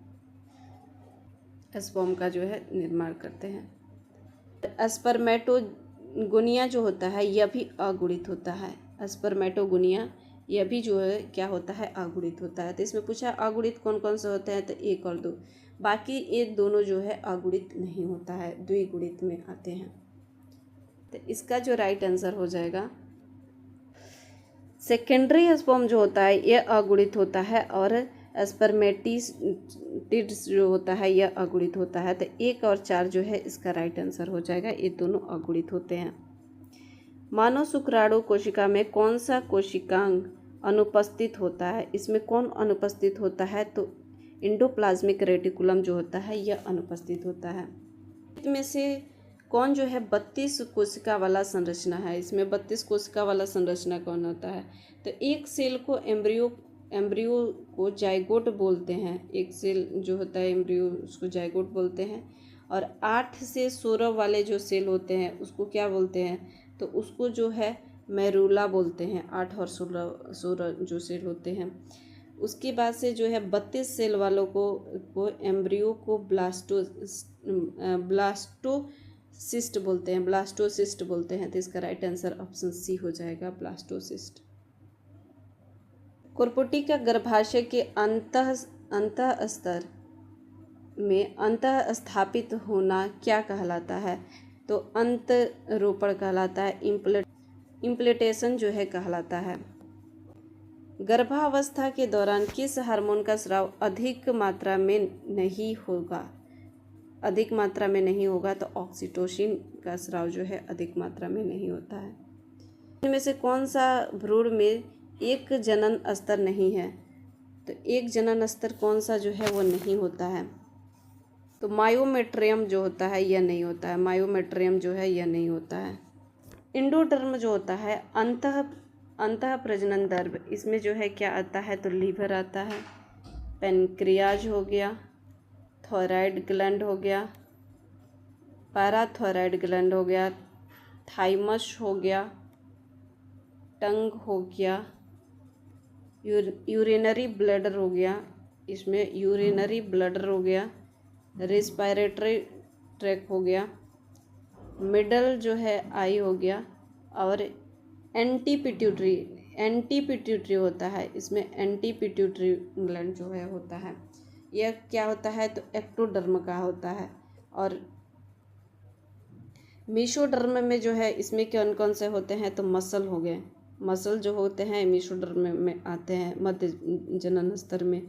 स्पर्म का जो है निर्माण करते हैं। स्पर्मेटोगोनिया जो होता है यह भी अगुणित होता है। स्पर्मेटोगोनिया यह भी जो है क्या होता है, अगुणित होता है। तो इसमें पूछा अगुणित कौन कौन से होते हैं, तो 1 और 2, बाकी ये दोनों जो है अगुणित नहीं होता है, द्विगुणित में आते हैं। तो इसका जो राइट आंसर हो जाएगा सेकेंडरी स्पर्म जो होता है यह अगुणित होता है और स्पर्मेटिड्स जो होता है यह अगुणित होता है। तो 1 और 4 जो है इसका राइट आंसर हो जाएगा, ये दोनों अगुणित होते हैं। मानव शुक्राणु कोशिका में कौन सा कोशिकांग अनुपस्थित होता है, इसमें कौन अनुपस्थित होता है, तो इंडोप्लाज्मिक रेटिकुलम जो होता है यह अनुपस्थित होता है। इसमें से कौन जो है 32 कोशिका वाला संरचना है, इसमें 32 कोशिका वाला संरचना कौन होता है, तो एक सेल को एम्ब्रियो को जाइगोट बोलते हैं। एक सेल जो होता है एम्ब्रियो उसको जाइगोट बोलते हैं। और 8 से 16 वाले जो सेल होते हैं उसको क्या बोलते हैं, तो उसको जो है मेरुला बोलते हैं। 8 और 16 जो सेल होते हैं। उसके बाद से जो है 32 सेल वालों को एम्ब्रियो को ब्लास्टोसिस्ट बोलते हैं, ब्लास्टोसिस्ट बोलते हैं। तो इसका राइट आंसर ऑप्शन सी हो जाएगा, ब्लास्टोसिस्ट। कोरपोटी का गर्भाशय के अंतः स्तर में अंतः स्थापित होना क्या कहलाता है, तो अंतरोपण कहलाता है, इम्प्लेटेशन जो है कहलाता है। गर्भावस्था के दौरान किस हार्मोन का स्राव अधिक मात्रा में नहीं होगा, अधिक मात्रा में नहीं होगा, तो ऑक्सीटोसिन का स्राव जो है अधिक मात्रा में नहीं होता है। इनमें से कौन सा भ्रूण में एक जनन स्तर नहीं है, तो एक जनन स्तर कौन सा जो है वो नहीं होता है, तो मायोमेट्रियम जो होता है यह नहीं होता है, मायोमेट्रियम जो है यह नहीं होता है। इंडोडर्म जो होता है अंतः प्रजनन द्रव्य, इसमें जो है क्या आता है, तो लीवर आता है, पेनक्रियाज हो गया, थायराइड ग्लैंड हो गया, पैराथायराइड ग्लैंड हो गया, थाइमस हो गया, टंग हो गया, यूरिनरी ब्लैडर हो गया, इसमें यूरिनरी ब्लैडर हो गया, रेस्पिरेटरी ट्रैक हो गया, मिडल जो है आई हो गया, और एंटी पिट्यूटरी होता है, इसमें एंटी पिट्यूटरी ग्लैंड जो है होता है। यह क्या होता है, तो एक्टोडर्म का होता है। और मीसोडर्म में जो है इसमें कौन कौन से होते हैं, तो मसल हो गए, मसल जो होते हैं मीसोडर्म में आते हैं मध्य जनन स्तर में।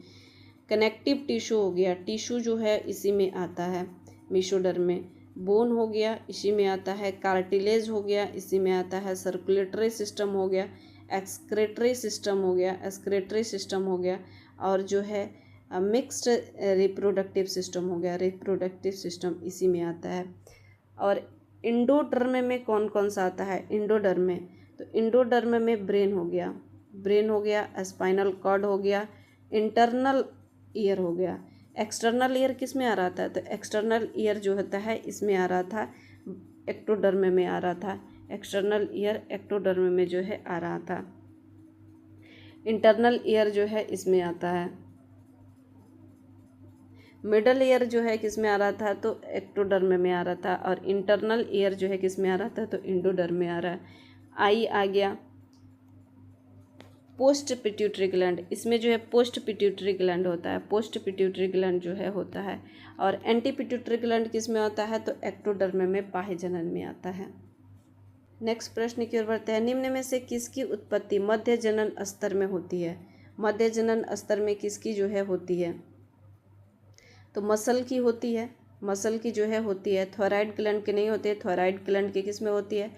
कनेक्टिव टिश्यू हो गया, टिश्यू जो है इसी में आता है मीसोडर्म में। बोन हो गया इसी में आता है, कार्टिलेज हो गया इसी में आता है, सर्कुलेटरी सिस्टम हो गया, एक्सक्रेटरी सिस्टम हो गया, एक्सक्रेटरी सिस्टम हो गया, और जो है मिक्स्ड रिप्रोडक्टिव सिस्टम हो गया, रिप्रोडक्टिव सिस्टम इसी में आता है। और इंडोडर्म में कौन कौन सा आता है, इंडोडर्म में, तो इंडोडर्म में ब्रेन हो गया, स्पाइनल कॉर्ड हो गया, इंटरनल ईयर हो गया। एक्सटर्नल ईयर किस में आ रहा था, तो एक्सटर्नल ईयर जो होता है इसमें आ रहा था, एक्टोडर्म में आ रहा था, एक्सटर्नल ईयर एक्टोडर्म में जो है आ रहा था। इंटरनल ईयर जो है इसमें आता है। मिडल ईयर जो है किस में आ रहा था, तो एक्टोडर्म में आ रहा था, और इंटरनल ईयर जो है किस में आ रहा था, तो इंडोडर्म में आ रहा है। आई आ गया पोस्ट पिट्यूटरी ग्लैंड, इसमें जो है पोस्ट पिट्यूटरी ग्लैंड होता है, पोस्ट पिट्यूटरी ग्लैंड जो है होता है। और एंटी पिट्यूटरी ग्लैंड किस में होता है, तो एक्टोडर्म में बाह्य जनन में आता है। नेक्स्ट प्रश्न की ओर बढ़ते हैं। निम्न में से किसकी उत्पत्ति मध्य जनन स्तर में होती है, मध्य जनन स्तर में किसकी जो है होती है, तो मसल की होती है, मसल की जो है होती है। थायराइड ग्लैंड के नहीं होते, थायराइड ग्लैंड की किस में होती है,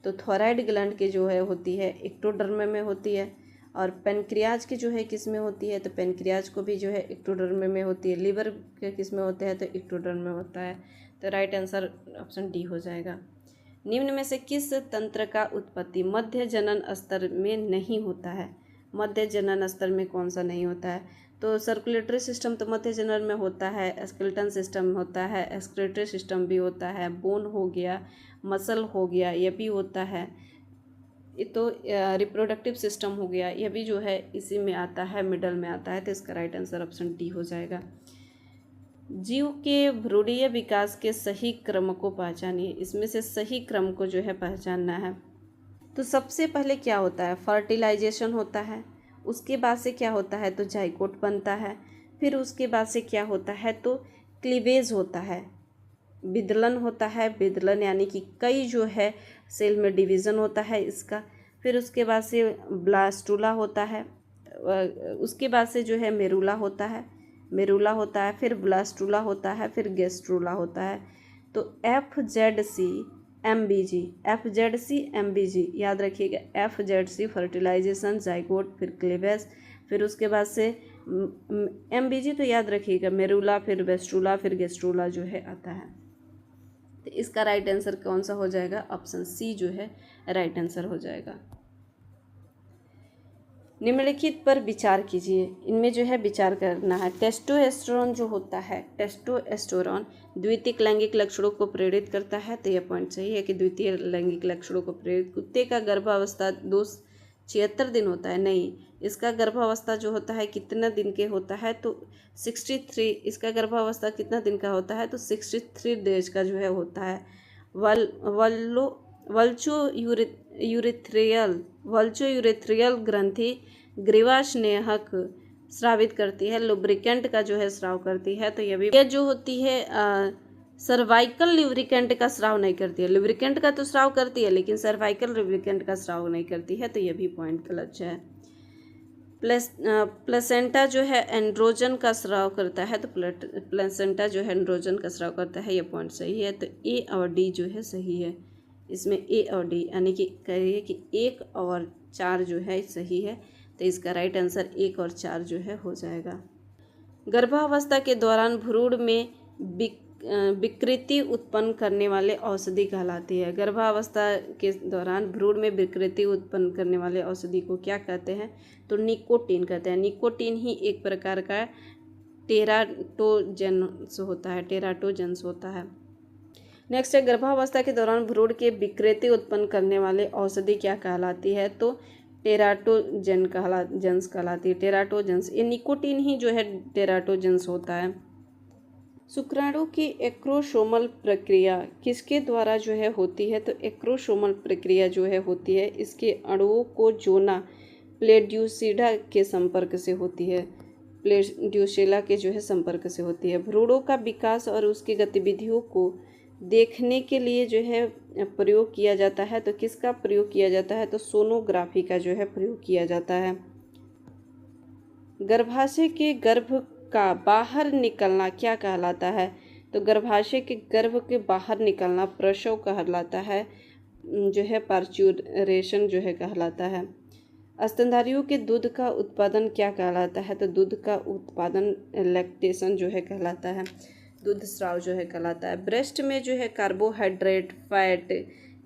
तो थायराइड ग्लैंड की जो है होती है एक्टोडर्म में होती है। और पेनक्रियाज की जो है किस में होती है, तो पेनक्रियाज को भी जो है एक्टोडर्म में होती है। लिवर के किस में होते हैं, तो एक्टोडर्म में होता है। तो राइट आंसर ऑप्शन डी हो जाएगा। निम्न में से किस तंत्र का उत्पत्ति मध्य जनन स्तर में नहीं होता है, मध्य जनन स्तर में कौन सा नहीं होता है, तो सर्कुलेटरी सिस्टम तो मध्य जनरल में होता है, स्केलेटन सिस्टम होता है, एक्सक्रीटरी सिस्टम भी होता है, बोन हो गया, मसल हो गया, ये भी होता है। ये तो रिप्रोडक्टिव सिस्टम हो गया, यह भी जो है इसी में आता है, मिडल में आता है। तो इसका राइट आंसर ऑप्शन डी हो जाएगा। जीव के भ्रूणीय विकास के सही क्रम को पहचानिए। इसमें से सही क्रम को जो है पहचानना है। तो सबसे पहले क्या होता है, फर्टिलाइजेशन होता है। उसके बाद से क्या होता है, तो जाइगोट बनता है। फिर उसके बाद से क्या होता है, तो क्लीवेज होता है, विदलन होता है। विदलन यानी कि कई जो है सेल में डिवीज़न होता है इसका। फिर उसके बाद से ब्लास्टुला होता है। उसके बाद से जो है मेरुला होता है, मेरुला होता है, फिर ब्लास्टुला होता है, फिर गेस्ट्रुला होता है। तो FZC-MBG, FZC-MBG याद रखिएगा। FZC फर्टिलाइजेशन, जाइगोट, फिर क्लीवेज, फिर उसके बाद से MBG तो याद रखिएगा, मेरुला, फिर वेस्ट्रुला, फिर गेस्ट्रुला जो है आता है। तो इसका राइट आंसर कौन सा हो जाएगा, ऑप्शन सी जो है राइट आंसर हो जाएगा। निम्नलिखित पर विचार कीजिए, इनमें जो है विचार करना है। टेस्टोस्टेरोन जो होता है, टेस्टोस्टेरोन द्वितीयक लैंगिक लक्षणों को प्रेरित करता है। तो यह पॉइंट सही है कि द्वितीय लैंगिक लक्षणों को प्रेरित। कुत्ते का गर्भावस्था 76 दिन होता है, नहीं, इसका गर्भावस्था जो होता है कितना दिन के होता है, तो 63। इसका गर्भावस्था कितना दिन का होता है, तो 63 डेज का जो है होता है। वल्चो ग्रंथि ग्रीवा स्नेहक स्रावित करती है, लुब्रिकेंट का जो है स्राव करती है। तो ये जो होती है सर्वाइकल लुब्रिकेंट का स्राव नहीं करती है। लुब्रिकेंट का तो स्राव करती है, लेकिन सर्वाइकल लुब्रिकेंट का स्राव नहीं करती है। तो ये भी पॉइंट गलत है। प्लेसेंटा जो है एंड्रोजन का स्राव करता है। तो प्लेसेंटा जो है एंड्रोजन का स्राव करता है, ये पॉइंट सही है। तो ए और डी जो है सही है। इसमें ए और डी यानी कि कहिए कि 1 और 4 जो है सही है। तो इसका राइट आंसर 1 और 4 जो है हो जाएगा। गर्भावस्था के दौरान भ्रूण में विकृति उत्पन्न करने वाले औषधि कहलाती है। गर्भावस्था के दौरान भ्रूण में विकृति उत्पन्न करने वाले औषधि को क्या कहते हैं, तो निकोटीन कहते हैं। निकोटीन ही एक प्रकार का टेराटोजेंस होता है। नेक्स्ट है, गर्भावस्था के दौरान भ्रूण के विकृति उत्पन्न करने वाले औषधि क्या कहलाती है, तो टेराटोजेंस कहलाती है। टेराटोजेंस, ये निकोटीन ही जो है टेराटोजेंस होता है। शुक्राणु की एक्रोसोमल प्रक्रिया किसके द्वारा जो है होती है, तो एक्रोसोमल प्रक्रिया जो है होती है इसके अणुओं को जोना प्लेड्यूसिडा के संपर्क से होती है। प्लेड्यूसिला के जो है संपर्क से होती है। भ्रूणों का विकास और उसकी गतिविधियों को देखने के लिए जो है प्रयोग किया जाता है। तो किसका प्रयोग किया जाता है, तो सोनोग्राफी का जो है प्रयोग किया जाता है। गर्भाशय के गर्भ का बाहर निकलना क्या कहलाता है, तो गर्भाशय के गर्भ के बाहर निकलना प्रसव कहलाता है, जो है पार्चुरेशन जो है कहलाता है। स्तनधारियों के दूध का उत्पादन क्या कहलाता है, तो दूध का उत्पादन लैक्टेशन जो है कहलाता है, दूध स्राव जो है कहलाता है। ब्रेस्ट में जो है कार्बोहाइड्रेट, फैट,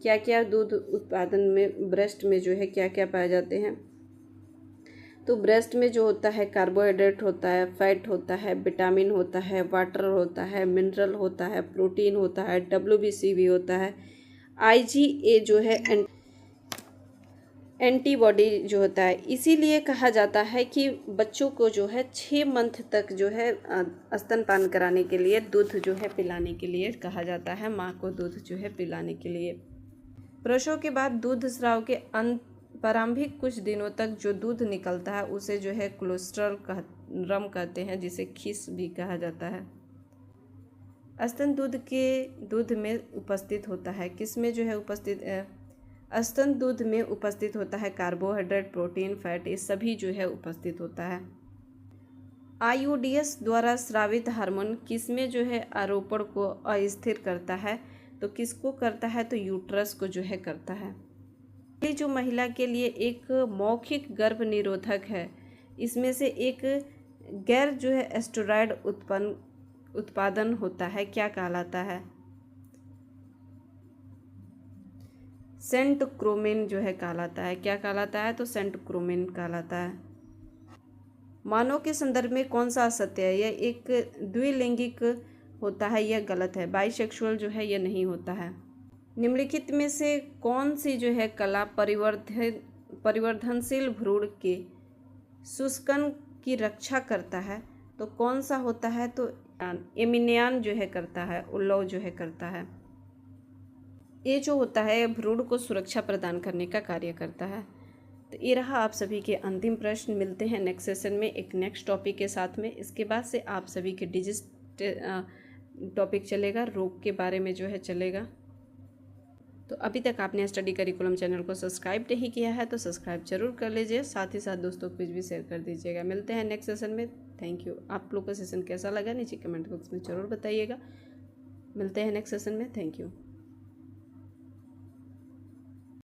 क्या क्या दूध उत्पादन में ब्रेस्ट में जो है क्या क्या पाए जाते हैं, तो ब्रेस्ट में जो होता है कार्बोहाइड्रेट होता है, फैट होता है, विटामिन होता है, वाटर होता है, मिनरल होता है, प्रोटीन होता है, WBC भी होता है, IgA जो है एंटीबॉडी जो होता है। इसीलिए कहा जाता है कि बच्चों को जो है 6 मंथ तक जो है स्तनपान कराने के लिए, दूध जो है पिलाने के लिए कहा जाता है, माँ को दूध जो है पिलाने के लिए। प्रसव के बाद दूध स्राव के प्रारंभिक कुछ दिनों तक जो दूध निकलता है उसे जो है कोलेस्ट्रॉल कहते हैं, जिसे खीस भी कहा जाता है। स्तन दूध में उपस्थित होता है, किस में जो है उपस्थित, स्तन दूध में उपस्थित होता है कार्बोहाइड्रेट, प्रोटीन, फैट, ये सभी जो है उपस्थित होता है। आईओडीएस द्वारा स्रावित हार्मोन किस में जो है आरोपण को अस्थिर करता है, तो किसको करता है, तो यूट्रस को जो है करता है। ये जो महिला के लिए एक मौखिक गर्भ निरोधक है, इसमें से एक गैर जो है एस्टेरॉयड उत्पादन होता है, क्या कहलाता है, सेंटक्रोमेन जो है कहलाता है। क्या कहलाता है, तो सेंटक्रोमेन कहलाता है। मानव के संदर्भ में कौन सा असत्य है? यह एक द्विलैंगिक होता है, यह गलत है। बाइसेक्सुअल जो है यह नहीं होता है। निम्नलिखित में से कौन सी जो है कला परिवर्धनशील भ्रूण के शुष्कन की रक्षा करता है? तो कौन सा होता है? तो एमिनियन जो है करता है, उल्लव जो है करता है। ये जो होता है भ्रूण को सुरक्षा प्रदान करने का कार्य करता है। तो ये रहा आप सभी के अंतिम प्रश्न। मिलते हैं नेक्स्ट सेशन में एक नेक्स्ट टॉपिक के साथ में। इसके बाद से आप सभी के डिजिट टॉपिक चलेगा, रोग के बारे में जो है चलेगा। तो अभी तक आपने स्टडी करिकुलम चैनल को सब्सक्राइब नहीं किया है तो सब्सक्राइब जरूर कर लीजिए, साथ ही साथ दोस्तों को भी शेयर कर दीजिएगा। मिलते हैं नेक्स्ट सेशन में। Thank you. आप लोग का सेशन कैसा लगा नीचे कमेंट बॉक्स में ज़रूर बताइएगा। मिलते हैं नेक्स्ट सेशन में। Thank you.